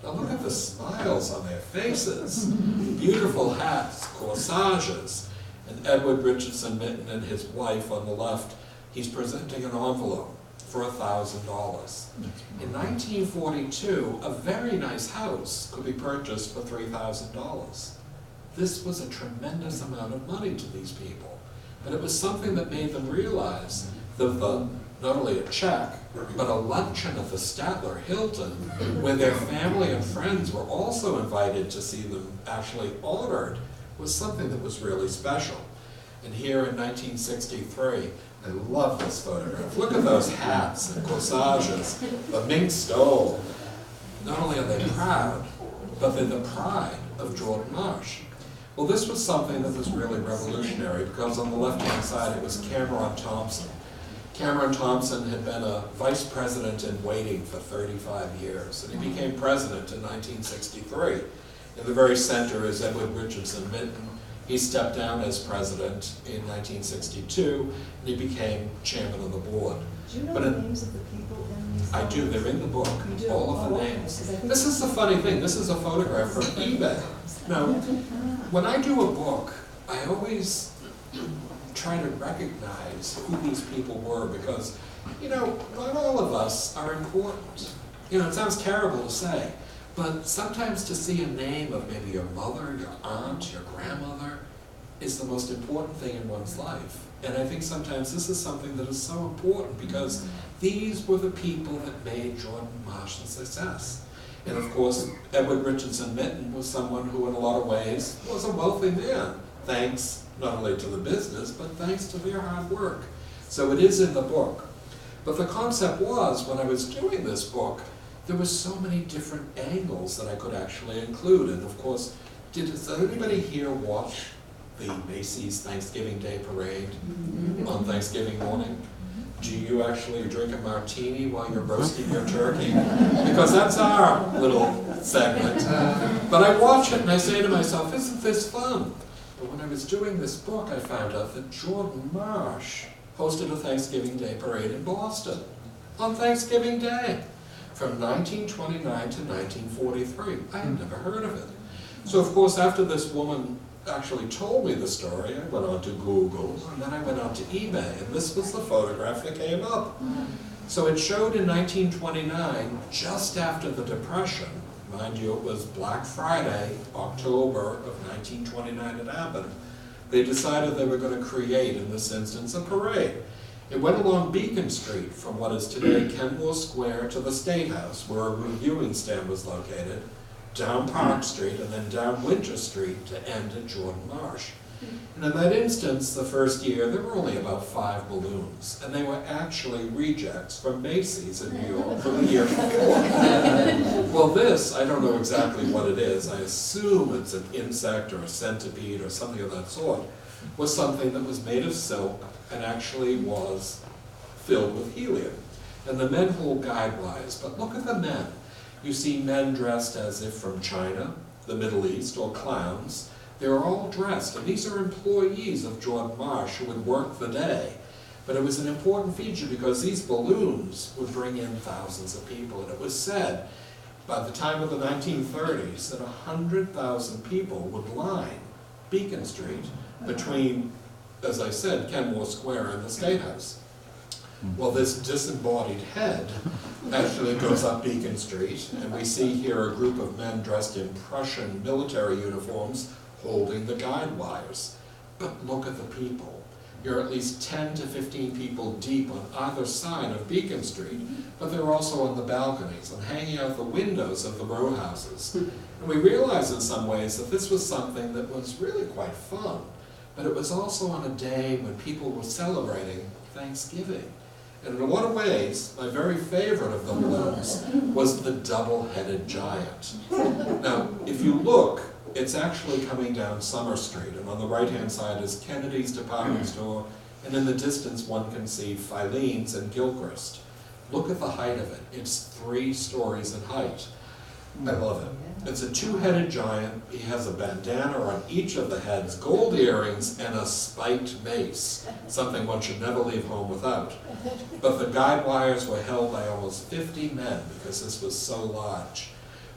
Now look at the smiles on their faces. Beautiful hats, corsages, and Everett Richardson Mitten and his wife on the left, he's presenting an envelope for $1,000. In 1942, a very nice house could be purchased for $3,000. this was a tremendous amount of money to these people. But it was something that made them realize that not only a check, but a luncheon at the Statler Hilton, where their family and friends were also invited to see them actually honored, was something that was really special. And here in 1963, I love this photograph. Look at those hats and corsages, the mink stole. Not only are they proud, but they're the pride of Jordan Marsh. Well, this was something that was really revolutionary because on the left-hand side it was Cameron Thompson. Cameron Thompson had been a vice president in waiting for 35 years, and he became president in 1963. In the very center is Everett Richardson Mittens. He stepped down as president in 1962, and he became chairman of the board. Do you know But the names of the people in these? I do, they're in the book, You do? all of the Oh, okay, names. 'cause I think- This is the funny thing, this is a photograph from eBay. Now, when I do a book, I always try to recognize who these people were because, you know, not all of us are important. You know, it sounds terrible to say, but sometimes to see a name of maybe your mother, your aunt, your grandmother is the most important thing in one's life. And I think sometimes this is something that is so important because these were the people that made Jordan Marsh a success. And of course, Everett Richardson Mittens was someone who in a lot of ways was a wealthy man, thanks not only to the business, but thanks to their hard work. So it is in the book. But the concept was, when I was doing this book, there were so many different angles that I could actually include. And of course, does anybody here watch the Macy's Thanksgiving Day Parade on Thanksgiving morning? Do you actually drink a martini while you're roasting your turkey? Because that's our little segment. But I watch it and I say to myself, isn't this fun? But when I was doing this book, I found out that Jordan Marsh hosted a Thanksgiving Day Parade in Boston on Thanksgiving Day from 1929 to 1943. I had never heard of it. So of course, after this woman actually told me the story, I went on to Google, and then I went on to eBay, and this was the photograph that came up. So it showed in 1929, just after the Depression. Mind you, it was Black Friday, October of 1929 it happened. They decided they were going to create, in this instance, a parade. It went along Beacon Street from what is today Kenmore Square to the State House, where a reviewing stand was located, down Park Street, and then down Winter Street to end at Jordan Marsh. And in that instance, the first year, there were only about 5 balloons, and they were actually rejects from Macy's in New York from the year before. Well, this, I don't know exactly what it is. I assume it's an insect or a centipede or something of that sort, was something that was made of silk and actually was filled with helium. And the men hold guide wires, but look at the men. You see men dressed as if from China, the Middle East, or clowns. They're all dressed, and these are employees of Jordan Marsh who would work the day. But it was an important feature because these balloons would bring in thousands of people, and it was said by the time of the 1930s that 100,000 people would line Beacon Street between, as I said, Kenmore Square and the State House. Well, this disembodied head actually goes up Beacon Street, and we see here a group of men dressed in Prussian military uniforms holding the guide wires. But look at the people. You're at least 10 to 15 people deep on either side of Beacon Street, but they're also on the balconies and hanging out the windows of the row houses. And we realize in some ways that this was something that was really quite fun, but it was also on a day when people were celebrating Thanksgiving. And in a lot of ways, my very favorite of the balloons was the double-headed giant. Now, if you look, it's actually coming down Summer Street, and on the right-hand side is Kennedy's department store, and in the distance one can see Filene's and Gilchrist. Look at the height of it. It's 3 stories in height. I love it. It's a 2-headed giant. He has a bandana on each of the heads, gold earrings, and a spiked mace, something one should never leave home without. But the guide wires were held by almost 50 men because this was so large.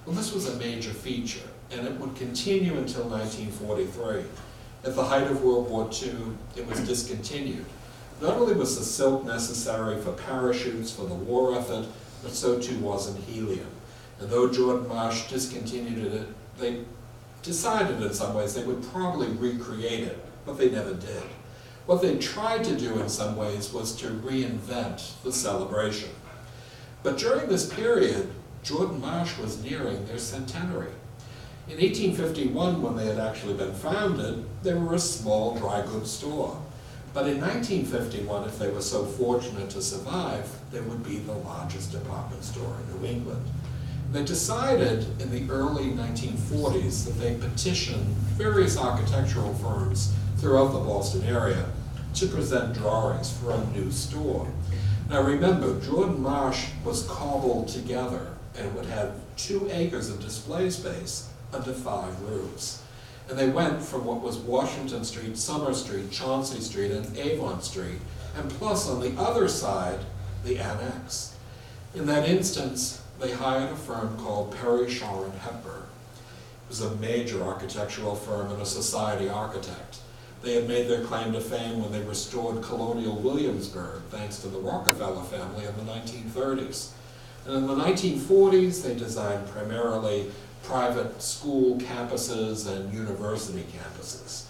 Well, this was a major feature, and it would continue until 1943. At the height of World War II, it was discontinued. Not only was the silk necessary for parachutes for the war effort, but so too wasn't helium. And though Jordan Marsh discontinued it, they decided in some ways they would probably recreate it, but they never did. What they tried to do in some ways was to reinvent the celebration. But during this period, Jordan Marsh was nearing their centenary. In 1851, when they had actually been founded, they were a small dry goods store. But in 1951, if they were so fortunate to survive, they would be the largest department store in New England. They decided in the early 1940s that they petitioned various architectural firms throughout the Boston area to present drawings for a new store. Now remember, Jordan Marsh was cobbled together and would have 2 acres of display space under 5 roofs. And they went from what was Washington Street, Summer Street, Chauncey Street, and Avon Street, and plus on the other side, the Annex. In that instance, they hired a firm called Perry, Shaw and Hepburn. It was a major architectural firm and a society architect. They had made their claim to fame when they restored colonial Williamsburg, thanks to the Rockefeller family in the 1930s. And in the 1940s, they designed primarily private school campuses and university campuses.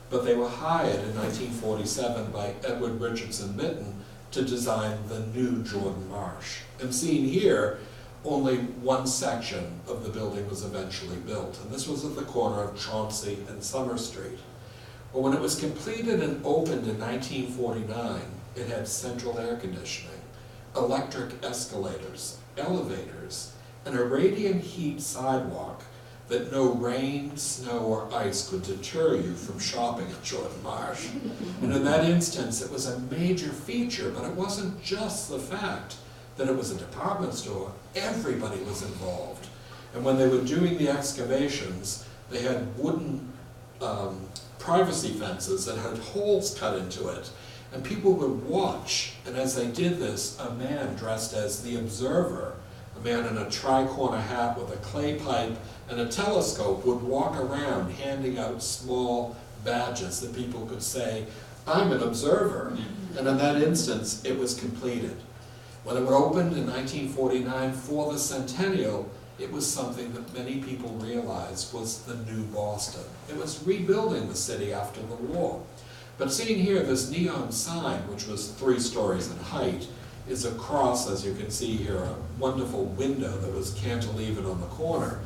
But they were hired in 1947 by Everett Richardson Mittens to design the new Jordan Marsh. And seen here, only one section of the building was eventually built, and this was at the corner of Chauncey and Summer Street. Well, when it was completed and opened in 1949, it had central air conditioning, electric escalators, elevators, and a radiant heat sidewalk that no rain, snow, or ice could deter you from shopping at Jordan Marsh. And in that instance, it was a major feature, but it wasn't just the fact that it was a department store. Everybody was involved. And when they were doing the excavations, they had wooden privacy fences that had holes cut into it. And people would watch, and as they did this, a man dressed as the observer, a man in a tri-corner hat with a clay pipe and a telescope, would walk around handing out small badges that people could say, "I'm an observer." And in that instance, it was completed. When it opened in 1949 for the centennial, it was something that many people realized was the new Boston. It was rebuilding the city after the war. But seeing here, this neon sign, which was 3 stories in height, is across, as you can see here, a wonderful window that was cantilevered on the corner.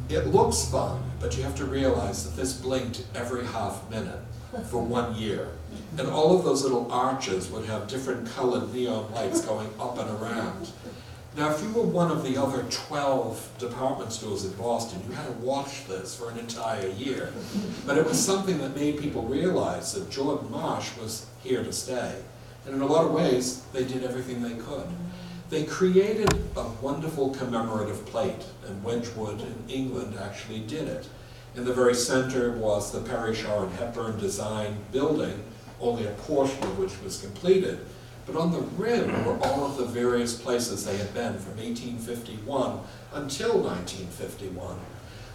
It looks fun, but you have to realize that this blinked every half minute for 1 year. And all of those little arches would have different colored neon lights going up and around. Now, if you were one of the other 12 department stores in Boston, you had to watch this for an entire year. But it was something that made people realize that Jordan Marsh was here to stay. And in a lot of ways, they did everything they could. They created a wonderful commemorative plate, and Wedgwood in England actually did it. In the very center was the Perry, Shaw and Hepburn design building, only a portion of which was completed. But on the rim were all of the various places they had been from 1851 until 1951.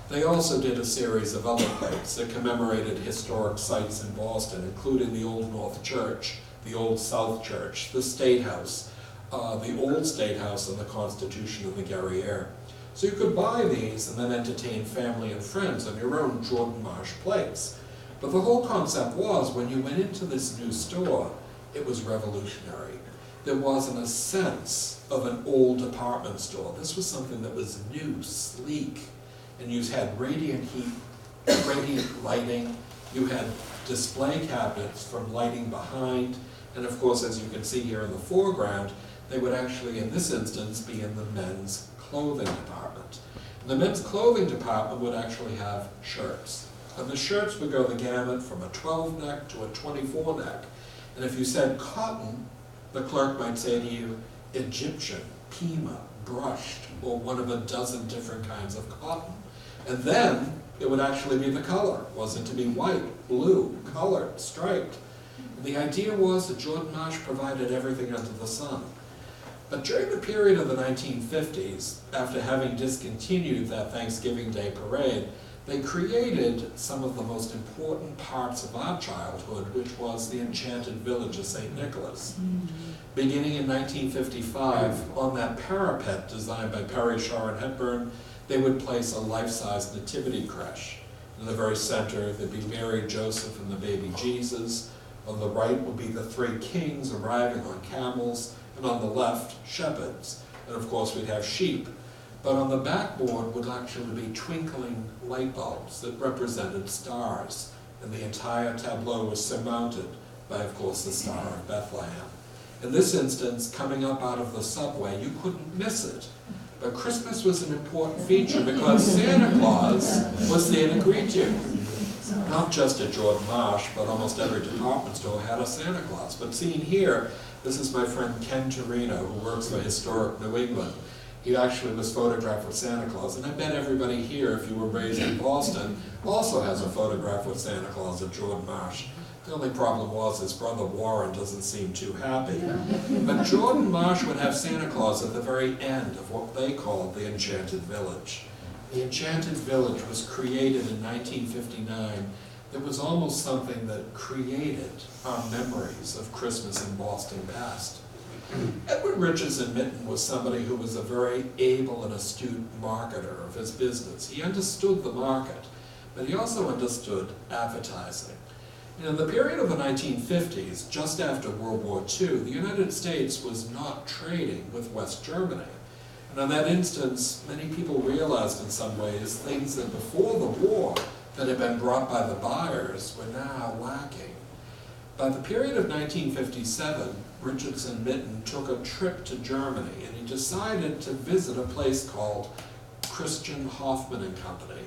They also did a series of other plates that commemorated historic sites in Boston, including the Old North Church, the Old South Church, the State House, the Old State House, and the Constitution and the Guerriere. So you could buy these and then entertain family and friends on your own Jordan Marsh plates. But the whole concept was, when you went into this new store, it was revolutionary. There wasn't a sense of an old department store. This was something that was new, sleek, and you had radiant heat, radiant lighting. You had display cabinets from lighting behind, and of course, as you can see here in the foreground, they would actually, in this instance, be in the men's clothing department. And the men's clothing department would actually have shirts. And the shirts would go the gamut from a 12 neck to a 24 neck. And if you said cotton, the clerk might say to you, Egyptian, Pima, brushed, or one of a dozen different kinds of cotton. And then it would actually be the color. It wasn't to be white, blue, colored, striped. And the idea was that Jordan Marsh provided everything under the sun. But during the period of the 1950s, after having discontinued that Thanksgiving Day parade, they created some of the most important parts of our childhood, which was the Enchanted Village of St. Nicholas. Beginning in 1955, on that parapet designed by Perry, Shaw and Hepburn, they would place a life-size nativity creche. In the very center, there'd be Mary, Joseph, and the baby Jesus. On the right would be the three kings arriving on camels, and on the left, shepherds. And of course, we'd have sheep. But on the backboard would actually be twinkling light bulbs that represented stars. And the entire tableau was surmounted by, of course, the Star of Bethlehem. In this instance, coming up out of the subway, you couldn't miss it. But Christmas was an important feature because Santa Claus was there to greet you. Not just at Jordan Marsh, but almost every department store had a Santa Claus. But seen here, this is my friend Ken Torino, who works for Historic New England. He actually was photographed with Santa Claus, and I bet everybody here, if you were raised in Boston, also has a photograph with Santa Claus at Jordan Marsh. The only problem was his brother Warren doesn't seem too happy. But Jordan Marsh would have Santa Claus at the very end of what they called the Enchanted Village. The Enchanted Village was created in 1959. It was almost something that created our memories of Christmas in Boston past. Everett Richardson Mittens was somebody who was a very able and astute marketer of his business. He understood the market, but he also understood advertising. In the period of the 1950s, just after World War II, the United States was not trading with West Germany. And in that instance, many people realized in some ways things that before the war that had been brought by the buyers were now lacking. By the period of 1957, Richardson Mittens took a trip to Germany, and he decided to visit a place called Christian Hoffman and Company.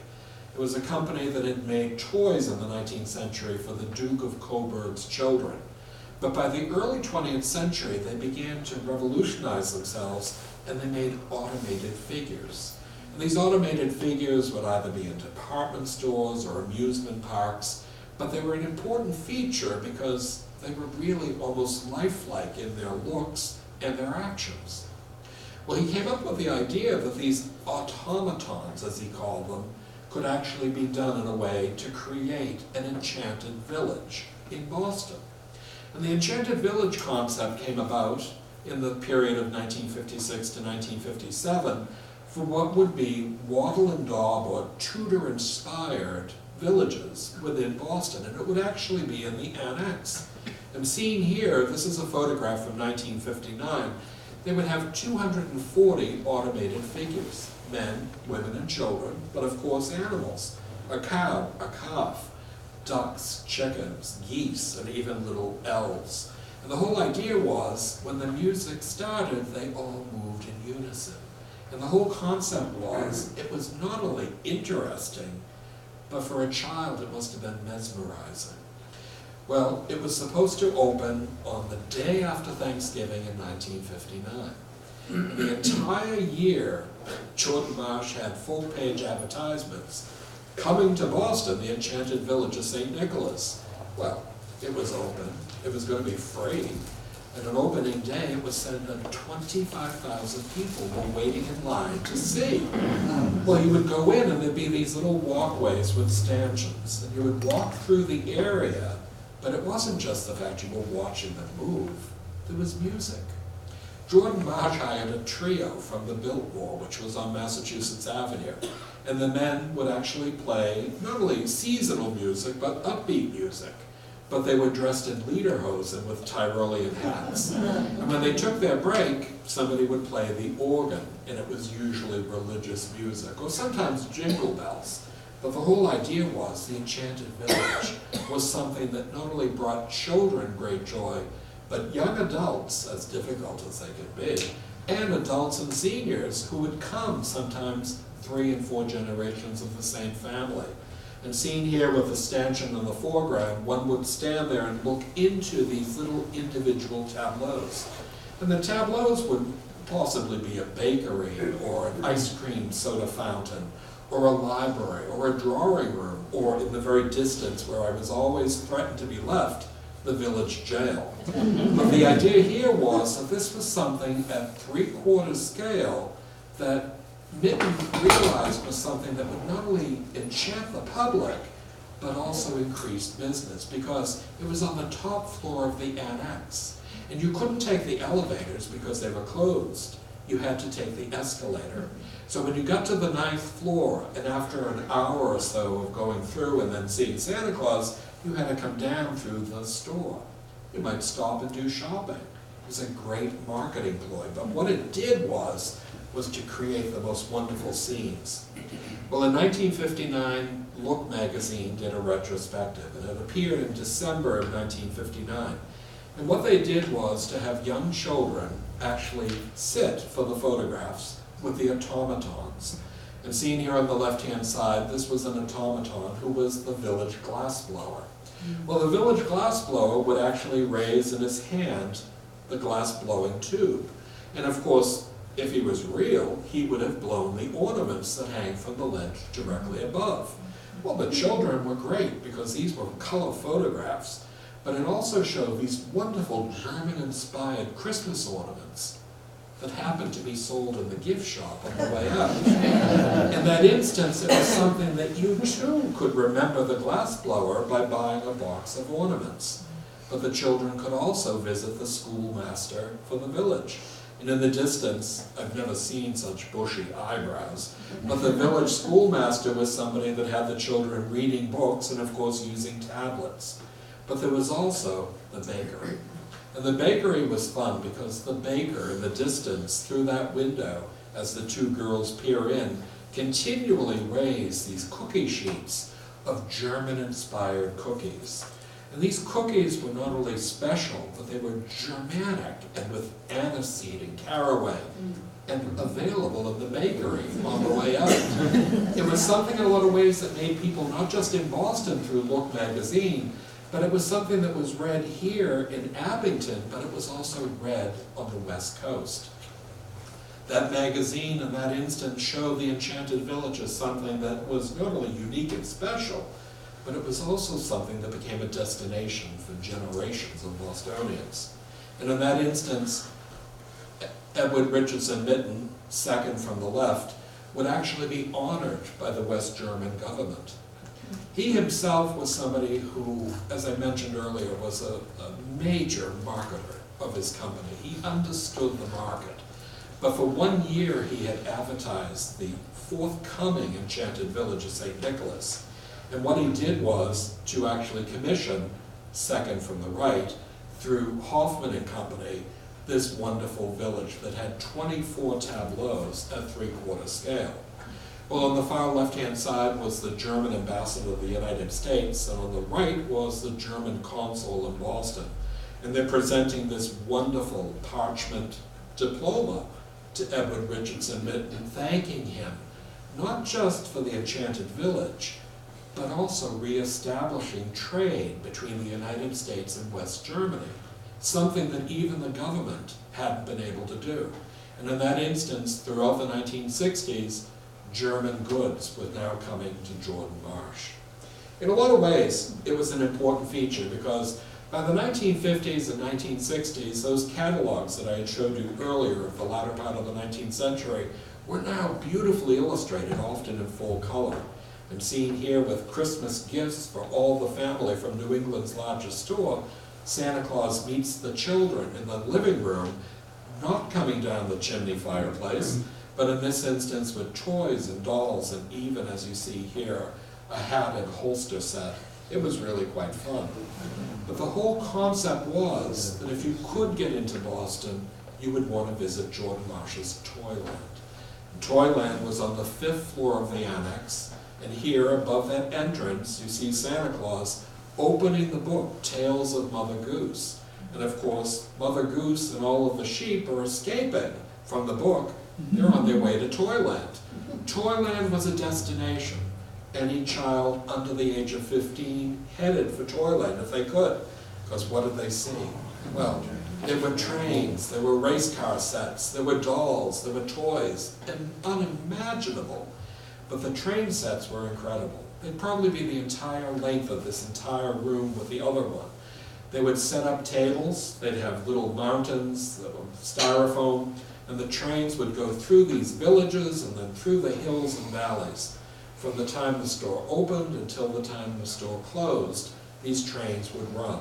It was a company that had made toys in the 19th century for the Duke of Coburg's children. But by the early 20th century, they began to revolutionize themselves, and they made automated figures. And these automated figures would either be in department stores or amusement parks, but they were an important feature because they were really almost lifelike in their looks and their actions. Well, he came up with the idea that these automatons, as he called them, could actually be done in a way to create an enchanted village in Boston. And the Enchanted Village concept came about in the period of 1956 to 1957 for what would be wattle and daub or Tudor-inspired villages within Boston, and it would actually be in the Annex. And seen here, this is a photograph from 1959, they would have 240 automated figures, men, women, and children, but of course animals, a cow, a calf, ducks, chickens, geese, and even little elves. And the whole idea was, when the music started, they all moved in unison. And the whole concept was, it was not only interesting, but for a child it must have been mesmerizing. Well, it was supposed to open on the day after Thanksgiving in 1959. The entire year, Jordan Marsh had full-page advertisements. Coming to Boston, the Enchanted Village of St. Nicholas. Well, it was open. It was going to be free. And on opening day, it was said that 25,000 people were waiting in line to see. Well, you would go in and there'd be these little walkways with stanchions, and you would walk through the area, but it wasn't just the fact you were watching them move. There was music. Jordan Marsh hired a trio from the Biltmore, which was on Massachusetts Avenue, and the men would actually play not only seasonal music, but upbeat music. But they were dressed in lederhosen with Tyrolean hats. And when they took their break, somebody would play the organ, and it was usually religious music, or sometimes jingle bells. But the whole idea was the Enchanted Village was something that not only brought children great joy, but young adults, as difficult as they could be, and adults and seniors who would come sometimes 3 and 4 generations of the same family. And seen here with the stanchion in the foreground, one would stand there and look into these little individual tableaus. And the tableaus would possibly be a bakery, or an ice cream soda fountain, or a library, or a drawing room, or in the very distance where I was always threatened to be left, the village jail. But the idea here was that this was something at 3/4 scale that Mittens realized was something that would not only enchant the public, but also increase business, because it was on the top floor of the Annex. And you couldn't take the elevators because they were closed. you had to take the escalator. So when you got to the 9th floor, and after an hour or so of going through and then seeing Santa Claus, you had to come down through the store. You might stop and do shopping. It was a great marketing ploy, but what it did was to create the most wonderful scenes. Well, in 1959, Look magazine did a retrospective, and it appeared in December of 1959. And what they did was to have young children actually sit for the photographs with the automatons. And seen here on the left-hand side, this was an automaton who was the village glassblower. Well, the village glassblower would actually raise in his hand the glass-blowing tube. And of course, if he was real, he would have blown the ornaments that hang from the ledge directly above. Well, the children were great because these were color photographs, but it also showed these wonderful German-inspired Christmas ornaments that happened to be sold in the gift shop on the way up. In that instance, it was something that you too could remember the glassblower by buying a box of ornaments. But the children could also visit the schoolmaster for the village. And in the distance, I've never seen such bushy eyebrows, but the village schoolmaster was somebody that had the children reading books and of course using tablets. But there was also the bakery. And the bakery was fun because the baker in the distance through that window, as the two girls peer in, continually raised these cookie sheets of German-inspired cookies. And these cookies were not only special, but they were Germanic and with aniseed and caraway, and available in the bakery on the way out. It was something in a lot of ways that made people, not just in Boston through Look magazine, but it was something that was read here in Abington, but it was also read on the West Coast. That magazine in that instance showed the Enchanted Village as something that was not only unique and special, but it was also something that became a destination for generations of Bostonians. And in that instance, Everett Richardson Mittens, second from the left, would actually be honored by the West German government. He himself was somebody who, as I mentioned earlier, was a major marketer of his company. He understood the market. But for 1 year, he had advertised the forthcoming Enchanted Village of St. Nicholas. And what he did was to actually commission, second from the right, through Hoffman and Company, this wonderful village that had 24 tableaus at 3/4 scale. Well, on the far left-hand side was the German ambassador of the United States, and on the right was the German consul in Boston. And they're presenting this wonderful parchment diploma to Everett Richardson Mittens, thanking him, not just for the Enchanted Village, but also reestablishing trade between the United States and West Germany, something that even the government hadn't been able to do. And in that instance, throughout the 1960s, German goods were now coming to Jordan Marsh. In a lot of ways, it was an important feature because by the 1950s and 1960s, those catalogs that I had showed you earlier of the latter part of the 19th century were now beautifully illustrated, often in full color. And seen here with Christmas gifts for all the family from New England's largest store, Santa Claus meets the children in the living room, not coming down the chimney fireplace, but in this instance with toys and dolls, and even, as you see here, a hat and holster set. It was really quite fun. But the whole concept was that if you could get into Boston, you would want to visit Jordan Marsh's Toyland. Toyland was on the 5th floor of the Annex, and here above that entrance you see Santa Claus opening the book, Tales of Mother Goose. And of course, Mother Goose and all of the sheep are escaping from the book. They're on their way to Toyland. Toyland was a destination. Any child under the age of 15 headed for Toyland if they could. Because what did they see? Well, there were trains, there were race car sets, there were dolls, there were toys, and unimaginable. But the train sets were incredible. They'd probably be the entire length of this entire room with the other one. They would set up tables, they'd have little mountains, styrofoam, and the trains would go through these villages and then through the hills and valleys. From the time the store opened until the time the store closed, these trains would run.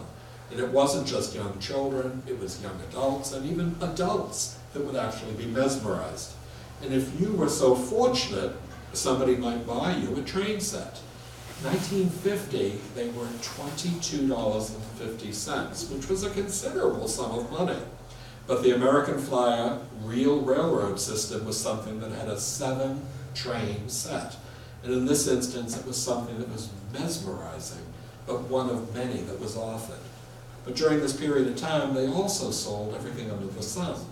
And it wasn't just young children, it was young adults, and even adults that would actually be mesmerized. And if you were so fortunate, somebody might buy you a train set. 1950, they were $22.50, which was a considerable sum of money. But the American Flyer real railroad system was something that had a 7-train set. And in this instance, it was something that was mesmerizing, but one of many that was offered. But during this period of time, they also sold everything under the sun.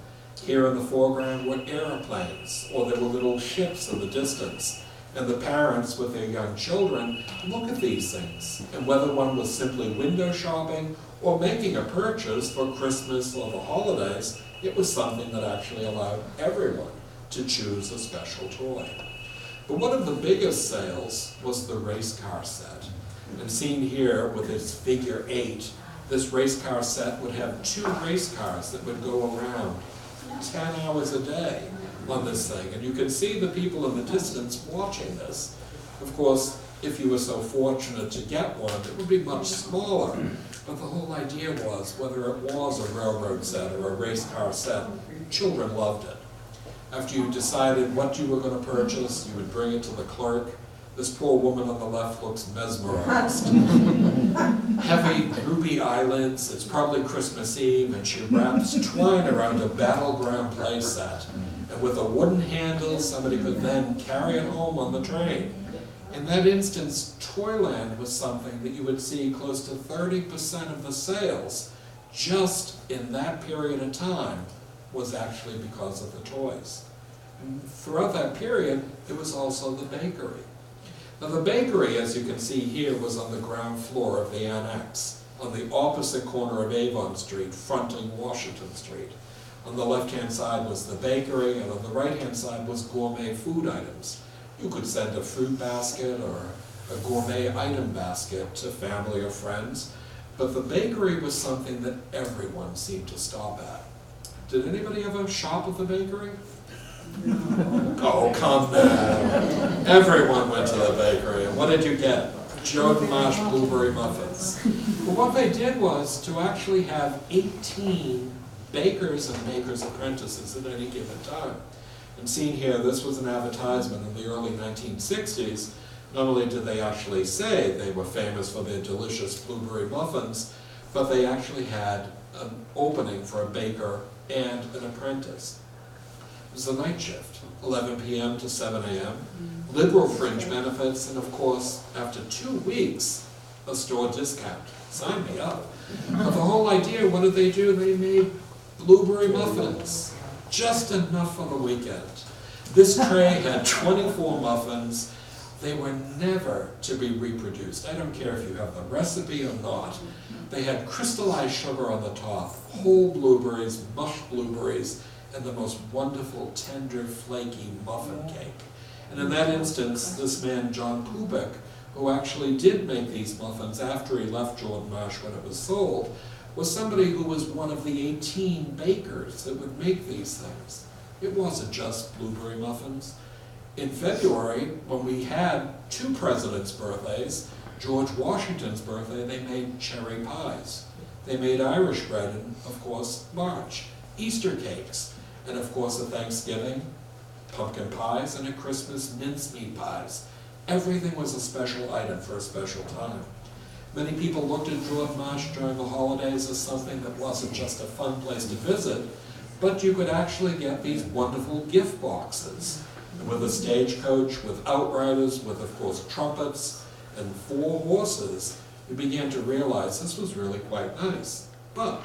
Here in the foreground were airplanes, or there were little ships in the distance. And the parents with their young children look at these things. And whether one was simply window shopping or making a purchase for Christmas or the holidays, it was something that actually allowed everyone to choose a special toy. But one of the biggest sales was the race car set. And seen here with its figure 8, this race car set would have 2 race cars that would go around 10 hours a day on this thing. And you can see the people in the distance watching this. Of course, if you were so fortunate to get one, it would be much smaller. But the whole idea was, whether it was a railroad set or a race car set, children loved it. After you decided what you were going to purchase, you would bring it to the clerk. This poor woman on the left looks mesmerized. Heavy ruby eyelids, it's probably Christmas Eve, and she wraps twine around a battleground play set. And with a wooden handle, somebody could then carry it home on the train. In that instance, Toyland was something that you would see close to 30% of the sales just in that period of time was actually because of the toys. And throughout that period, it was also the bakery. Now the bakery, as you can see here, was on the ground floor of the Annex, on the opposite corner of Avon Street, fronting Washington Street. On the left-hand side was the bakery, and on the right-hand side was gourmet food items. You could send a fruit basket or a gourmet item basket to family or friends, but the bakery was something that everyone seemed to stop at. Did anybody ever shop at the bakery? Oh, come now. Everyone went to the bakery, and what did you get? Jordan Marsh blueberry muffins. But what they did was to actually have 18 bakers and bakers' apprentices at any given time. And seen here, this was an advertisement in the early 1960s. Not only did they actually say they were famous for their delicious blueberry muffins, but they actually had an opening for a baker and an apprentice. It was a night shift, 11 p.m. to 7 a.m., liberal fringe benefits, and of course, after 2 weeks, a store discount. Sign me up. But the whole idea, what did they do? They made blueberry muffins, just enough for the weekend. This tray had 24 muffins. They were never to be reproduced. I don't care if you have the recipe or not. They had crystallized sugar on the top, whole blueberries, mushed blueberries, and the most wonderful, tender, flaky muffin cake. And in that instance, this man, John Kubik, who actually did make these muffins after he left Jordan Marsh when it was sold, was somebody who was one of the 18 bakers that would make these things. It wasn't just blueberry muffins. In February, when we had 2 presidents' birthdays, George Washington's birthday, they made cherry pies. They made Irish bread in, of course, March. Easter cakes. And of course, at Thanksgiving, pumpkin pies, and at Christmas, mincemeat pies. Everything was a special item for a special time. Many people looked at Jordan Marsh during the holidays as something that wasn't just a fun place to visit, but you could actually get these wonderful gift boxes with a stagecoach, with outriders, with, of course, trumpets, and 4 horses. You began to realize this was really quite nice. But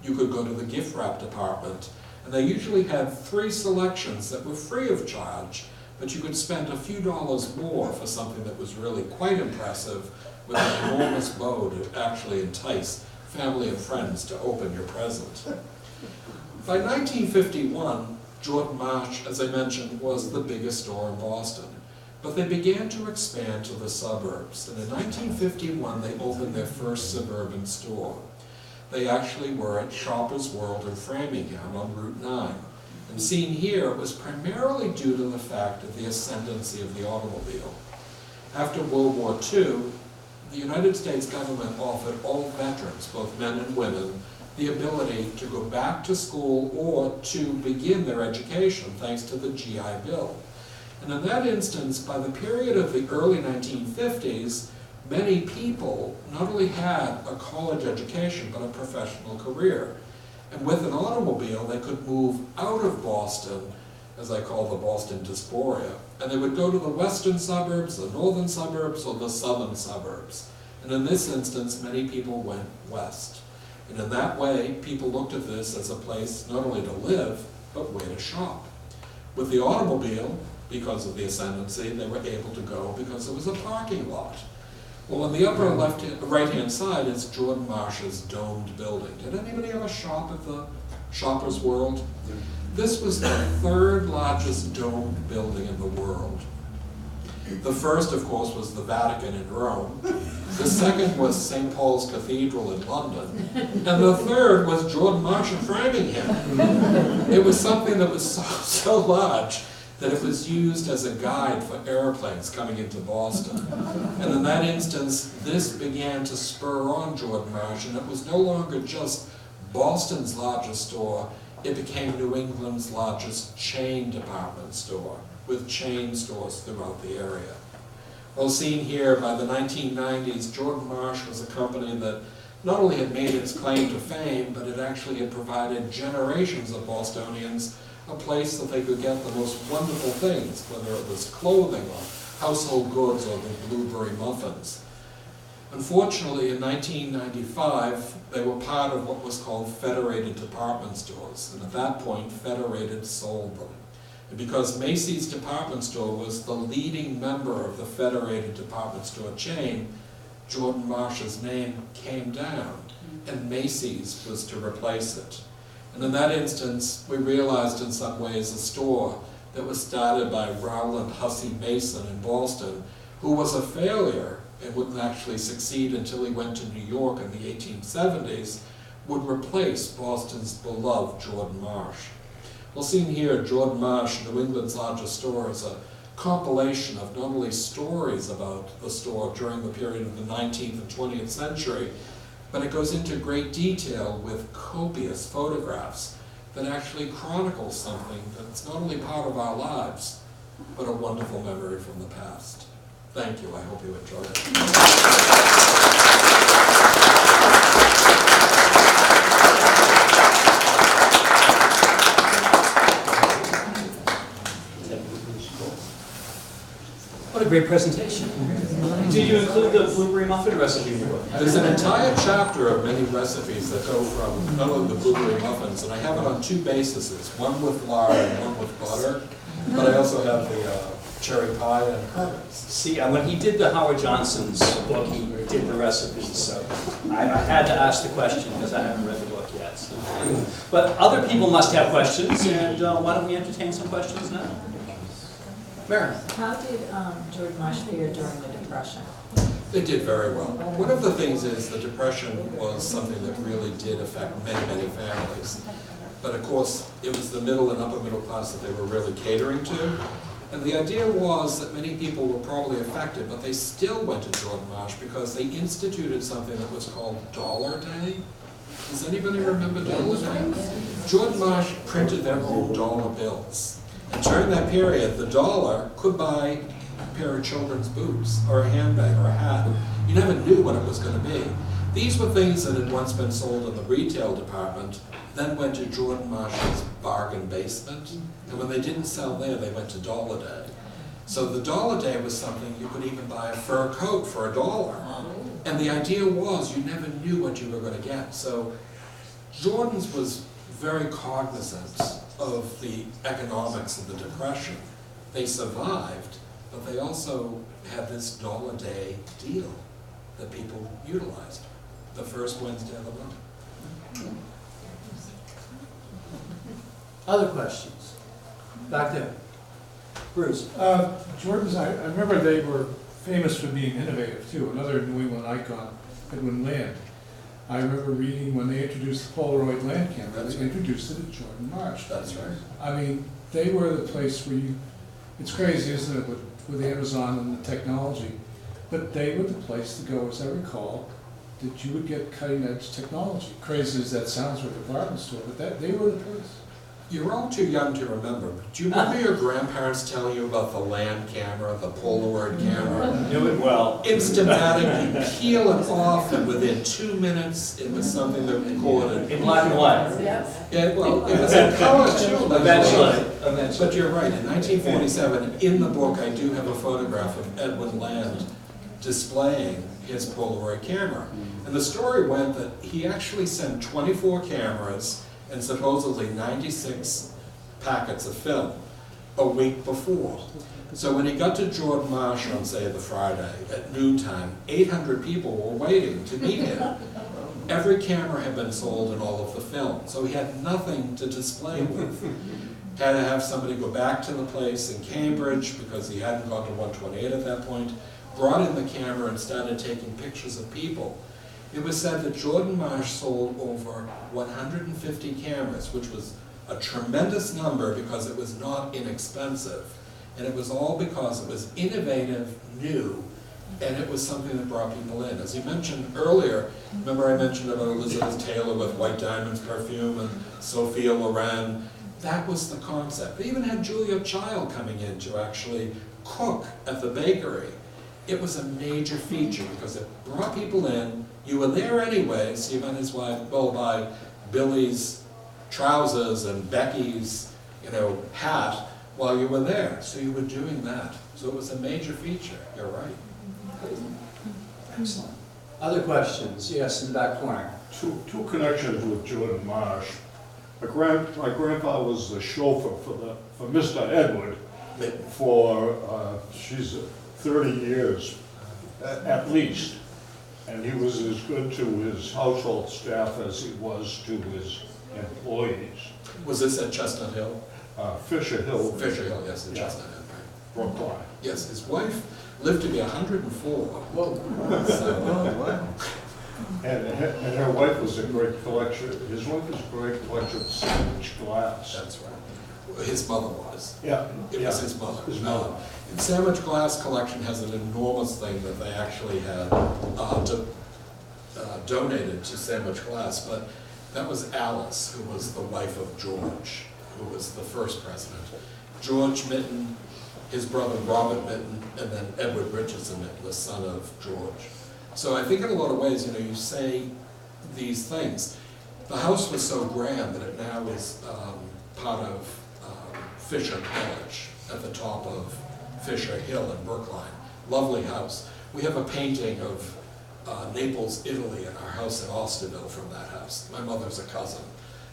you could go to the gift wrap department, and they usually had 3 selections that were free of charge, but you could spend a few dollars more for something that was really quite impressive, with an enormous bow to actually entice family and friends to open your present. By 1951, Jordan Marsh, as I mentioned, was the biggest store in Boston. But they began to expand to the suburbs, and in 1951 they opened their first suburban store. They actually were at Shoppers World in Framingham on Route 9. And seen here, it was primarily due to the fact of the ascendancy of the automobile. After World War II, the United States government offered all veterans, both men and women, the ability to go back to school or to begin their education thanks to the GI Bill. And in that instance, by the period of the early 1950s, many people not only had a college education, but a professional career. And with an automobile, they could move out of Boston, as I call the Boston dysphoria, and they would go to the western suburbs, the northern suburbs, or the southern suburbs. And in this instance, many people went west. And in that way, people looked at this as a place not only to live, but where to shop. With the automobile, because of the ascendancy, they were able to go because it was a parking lot. Well, on the upper right-hand side is Jordan Marsh's domed building. Did anybody ever shop at the Shoppers World? This was the third largest domed building in the world. The first, of course, was the Vatican in Rome. The second was St. Paul's Cathedral in London. And the third was Jordan Marsh in Framingham. It was something that was so large that it was used as a guide for airplanes coming into Boston. And in that instance, this began to spur on Jordan Marsh, and it was no longer just Boston's largest store, it became New England's largest chain department store, with chain stores throughout the area. Well, seen here, by the 1990s, Jordan Marsh was a company that not only had made its claim to fame, but it actually had provided generations of Bostonians a place that they could get the most wonderful things, whether it was clothing or household goods or the blueberry muffins. Unfortunately, in 1995, they were part of what was called Federated Department Stores, and at that point, Federated sold them. And because Macy's department store was the leading member of the Federated Department Store chain, Jordan Marsh's name came down, and Macy's was to replace it. And in that instance, we realized in some ways a store that was started by Rowland Hussey Mason in Boston, who was a failure and wouldn't actually succeed until he went to New York in the 1870s, would replace Boston's beloved Jordan Marsh. Well, seen here, Jordan Marsh, New England's largest store, is a compilation of not only stories about the store during the period of the 19th and 20th century, but it goes into great detail with copious photographs that actually chronicle something that's not only part of our lives, but a wonderful memory from the past. Thank you, I hope you enjoyed it. What a great presentation. Did you include the blueberry muffin recipe in your book? There's an entire chapter of many recipes that go from not only the blueberry muffins, and I have it on two bases, one with lard and one with butter, but I also have the cherry pie and currants. See, when he did the Howard Johnson's book, he did the recipes, so I had to ask the question because I haven't read the book yet. So. But other people must have questions, and why don't we entertain some questions now? Mary. How did Jordan Marsh fare during the Depression? They did very well. One of the things is the Depression was something that really did affect many, many families. But of course, it was the middle and upper middle class that they were really catering to. And the idea was that many people were probably affected, but they still went to Jordan Marsh because they instituted something that was called Dollar Day. Does anybody remember Dollar Day? Jordan Marsh printed their own dollar bills. And during that period, the dollar could buy a pair of children's boots, or a handbag, or a hat. You never knew what it was going to be. These were things that had once been sold in the retail department, then went to Jordan Marsh's bargain basement, and when they didn't sell there, they went to Dollar Day. So the Dollar Day was something you could even buy a fur coat for $1. And the idea was you never knew what you were going to get. So Jordan's was very cognizant of the economics of the Depression. They survived, but they also had this Dollar Day deal that people utilized, the first Wednesday of the month. Other questions? Back there. Bruce. Jordan's, I remember they were famous for being innovative too. Another New England icon, Edwin Land. I remember reading when they introduced the Polaroid land camera, they introduced it at Jordan Marsh. That's right. I mean, they were the place where you, it's crazy, isn't it, with Amazon and the technology, but they were the place to go, as I recall, that you would get cutting edge technology. Crazy as that sounds for a department store, but they were the place. You're all too young to remember, but do you remember your grandparents telling you about the land camera, the Polaroid camera? Knew it well. Instamatic, you peel it off, and within 2 minutes, it was something that recorded. In black and white. Yeah, well, it was in color too. Eventually. But you're right, in 1947, in the book, I do have a photograph of Edwin Land displaying his Polaroid camera. And the story went that he actually sent 24 cameras and supposedly 96 packets of film a week before. So when he got to Jordan Marsh on, say, the Friday at noontime, 800 people were waiting to meet him. Every camera had been sold and all of the film, so he had nothing to display with. Had to have somebody go back to the place in Cambridge because he hadn't gone to 128 at that point, brought in the camera and started taking pictures of people. It was said that Jordan Marsh sold over 150 cameras, which was a tremendous number because it was not inexpensive. And it was all because it was innovative, new, and it was something that brought people in. As you mentioned earlier, remember I mentioned about Elizabeth Taylor with White Diamonds perfume and Sophia Loren? That was the concept. They even had Julia Child coming in to actually cook at the bakery. It was a major feature because it brought people in. You were there anyway, so you might as well buy Billy's trousers and Becky's, hat while you were there. So you were doing that. So it was a major feature. You're right. Excellent. Other questions? Yes, in the back corner. Two connections with Jordan Marsh. My grandfather was the chauffeur for Mr. Edward for 30 years at least, and he was as good to his household staff as he was to his employees. Was this at Chestnut Hill? Fisher Hill. Fisher Hill, yes, at Yeah. Chestnut Hill. Right. Brookline. Yes, his wife lived to be 104. Whoa. So, And her wife was a great collector. His wife was a great collector of sandwich glass. that's right. His mother was. Yeah. It was his mother. His mother. And Sandwich Glass Collection has an enormous thing that they actually had donated to Sandwich Glass, but that was Alice, who was the wife of George, who was the first president. George Mitten, his brother Robert Mitten, and then Everett Richardson Mitten, the son of George. So I think in a lot of ways, you say these things. The house was so grand that it now is part of Fisher Village at the top of Fisher Hill in Brookline. Lovely house. We have a painting of Naples, Italy in our house in Austerville from that house. My mother's a cousin.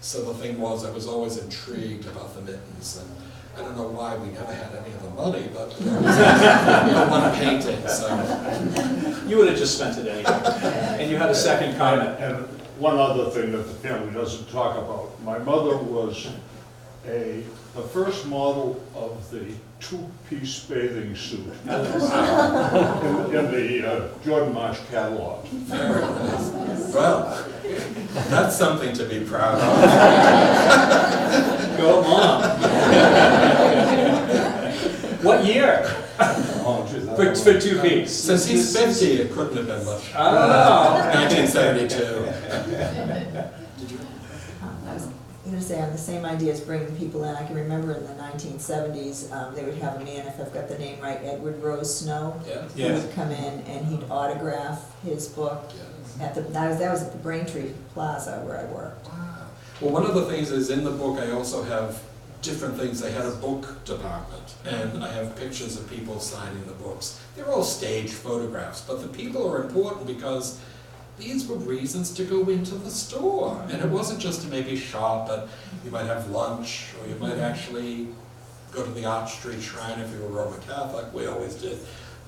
So the thing was, I was always intrigued about the Mittens, and I don't know why we never had any of the money, but there was one painting, so. You would have just spent it anyway. And you had a second comment. And one other thing that the family doesn't talk about. My mother was the first model of the two-piece bathing suit in the Jordan Marsh catalog. Very nice. Well, that's something to be proud of. Go on. What year? For two piece? Since he's 50, it couldn't have been much. Oh. 1972. I'm going to say on the same idea as bringing people in. I can remember in the 1970s, they would have a man, if I've got the name right, Edward Rose Snow. Yeah. He would come in and he'd autograph his book. Yeah. That was at the Braintree Plaza where I worked. Wow. Well, one of the things is in the book I also have different things. They had a book department, and I have pictures of people signing the books. They're all staged photographs, but the people are important because these were reasons to go into the store. And it wasn't just to maybe shop, but you might have lunch, or you might actually go to the Arch Street Shrine if you were Roman Catholic. We always did.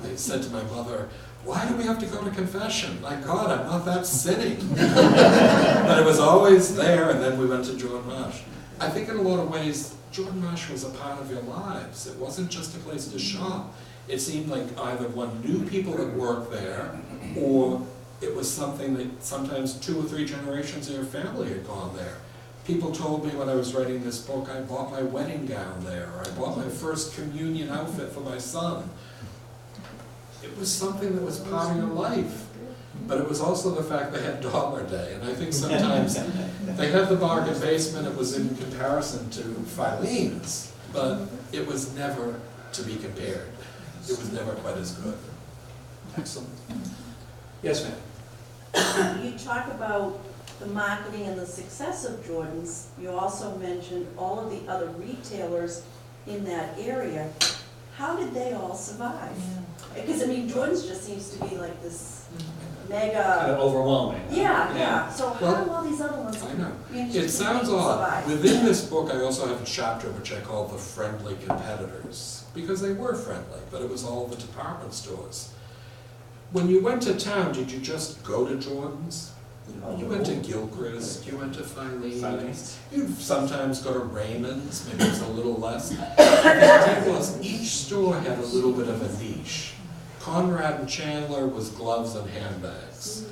I said to my mother, why do we have to go to confession? My God, I'm not that sinning. But it was always there, and then we went to Jordan Marsh. I think in a lot of ways, Jordan Marsh was a part of your lives. It wasn't just a place to shop. It seemed like either one knew people that worked there, or it was something that sometimes 2 or 3 generations of your family had gone there. People told me when I was writing this book, I bought my wedding gown there, or I bought my first communion outfit for my son. It was something that was part of your life. but it was also the fact they had Dollar Day, and I think sometimes they had the bargain basement, it was in comparison to Filene's, but it was never to be compared. It was never quite as good. Excellent. Yes, ma'am. You talk about the marketing and the success of Jordan's. You also mentioned all of the other retailers in that area. How did they all survive? Because, I mean, Jordan's just seems to be like this Kind mega, of overwhelming. yeah. So how Well, do all these other ones I know. manage It to sounds survive? odd. Within this book, I also have a chapter which I call the friendly competitors, because they were friendly, but it was all the department stores. When you went to town, did you just go to Jordan's? You went to Gilchrist, you went to Filene's, you'd sometimes go to Raymond's, maybe it was a little less. The idea was each store had a little bit of a niche. Conrad and Chandler was gloves and handbags.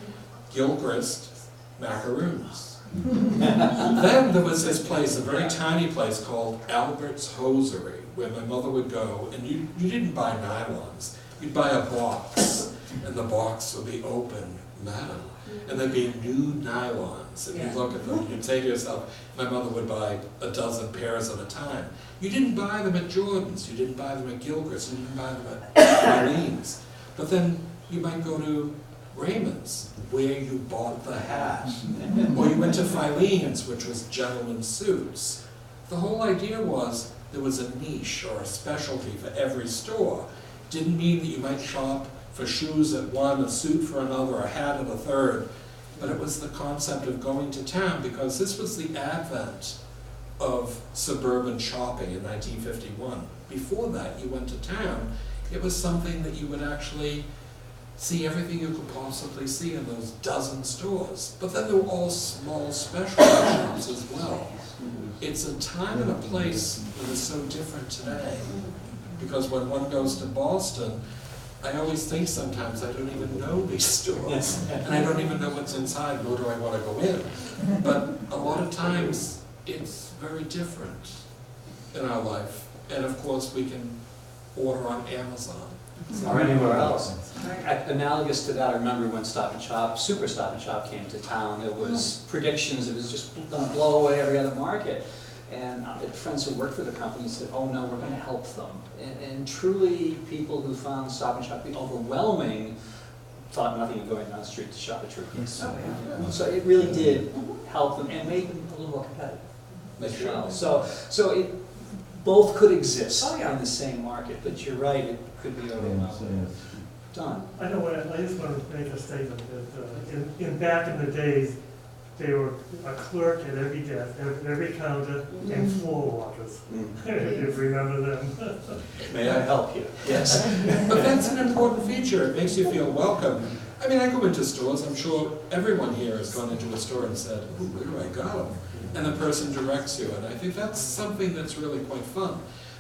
Gilchrist, macaroons. Then there was this place, a very tiny place called Albert's Hosiery, where my mother would go, and you didn't buy nylons, you'd buy a box, and the box would be open metal, and there'd be nude nylons, and you'd look at them, and you'd say to yourself, my mother would buy a dozen pairs at a time. You didn't buy them at Jordan's, you didn't buy them at Gilchrist, you didn't buy them at Filene's. But then you might go to Raymond's, where you bought the hat. Or you went to Filene's, which was gentlemen's suits. The whole idea was there was a niche or a specialty for every store. Didn't mean that you might shop for shoes at one, a suit for another, a hat at a third. But it was the concept of going to town, because this was the advent of suburban shopping in 1951. Before that, you went to town. It was something that you would actually see everything you could possibly see in those dozen stores. But then there were all small specialty shops as well. It's a time and a place that is so different today. Because when one goes to Boston, I always think sometimes I don't even know these stores. And I don't even know what's inside, nor do I want to go in. But a lot of times, it's very different in our life. And of course, we can order on Amazon. Or anywhere else. Analogous to that, I remember when Stop and Shop, Super Stop and Shop came to town, it was predictions, it was just gonna blow away every other market. And friends who worked for the company said, oh no, we're gonna help them. And truly, people who found Stop and Shop to be overwhelming thought nothing of going down the street to shop at Troopies. So it really did help them and made them a little more competitive as well. So it both could exist in the same market, but you're right, it could be overwhelming. Done. I know what, I just want to make a statement that in back in the days, they were a clerk at every desk, every counter, and floor walkers. If you remember them. May I help you? Yes. But that's an important feature. It makes you feel welcome. I mean, I go into stores. I'm sure everyone here has gone into a store and said, ooh, where do I go? And the person directs you. And I think that's something that's really quite fun.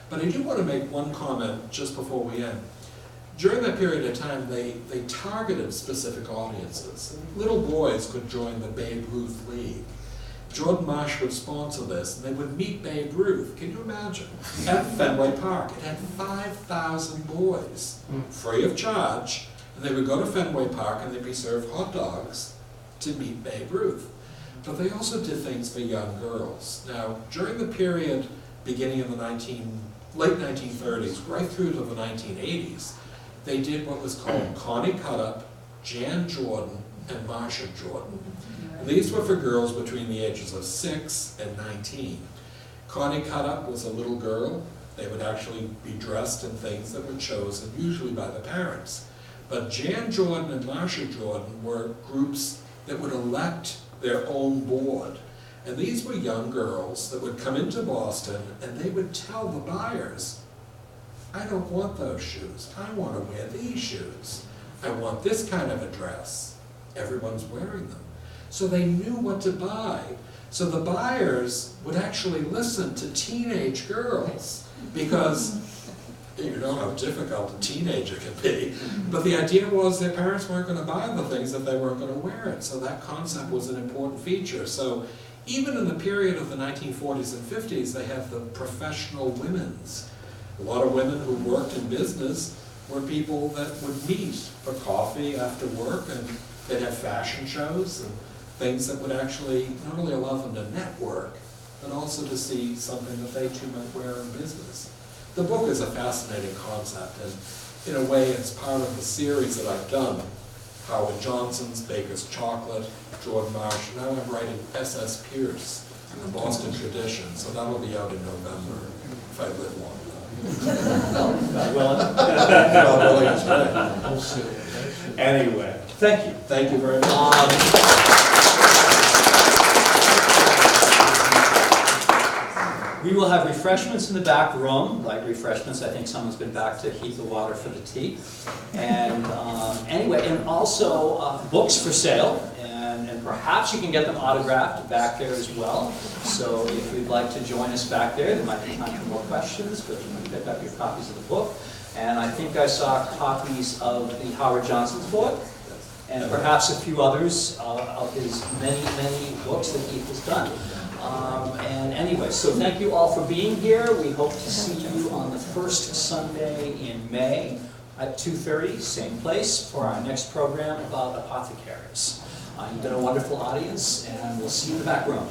But I do want to make one comment just before we end. During that period of time, they targeted specific audiences. Little boys could join the Babe Ruth League. Jordan Marsh would sponsor this, and they would meet Babe Ruth. Can you imagine? At Fenway Park. It had 5,000 boys, free of charge, and they would go to Fenway Park and they'd be served hot dogs to meet Babe Ruth. But they also did things for young girls. Now, during the period beginning in the late 1930s, right through to the 1980s, they did what was called Connie Cutup, Jan Jordan, and Marsh Jordan. And these were for girls between the ages of 6 and 19. Connie Cutup was a little girl. They would actually be dressed in things that were chosen, usually by the parents. But Jan Jordan and Marsh Jordan were groups that would elect their own board. And these were young girls that would come into Boston and they would tell the buyers, I don't want those shoes. I want to wear these shoes. I want this kind of a dress. Everyone's wearing them. So they knew what to buy. So the buyers would actually listen to teenage girls because you know how difficult a teenager can be. But the idea was their parents weren't going to buy the things if they weren't going to wear it. So that concept was an important feature. So even in the period of the 1940s and 50s, they have the professional women's. A lot of women who worked in business were people that would meet for coffee after work, and they'd have fashion shows and things that would actually not only allow them to network, but also to see something that they too might wear in business. The book is a fascinating concept, and in a way it's part of the series that I've done. Howard Johnson's, Baker's Chocolate, Jordan Marsh, now I'm writing S.S. Pierce, the Boston Tradition, so that'll be out in November, if I live long enough. God willing, that's right. Wholesale. Anyway, thank you. Thank you very much. We will have refreshments in the back room, light refreshments. I think someone's been back to heat the water for the tea. And anyway, and also books for sale, and perhaps you can get them autographed back there as well. So if you'd like to join us back there might be time for more questions, but you can pick up your copies of the book. And I think I saw copies of the Howard Johnson's book, and perhaps a few others of his many, many books that he has done. And anyway, so thank you all for being here. We hope to see you on the first Sunday in May at 2:30, same place, for our next program about apothecaries. You've been a wonderful audience, and we'll see you in the back room.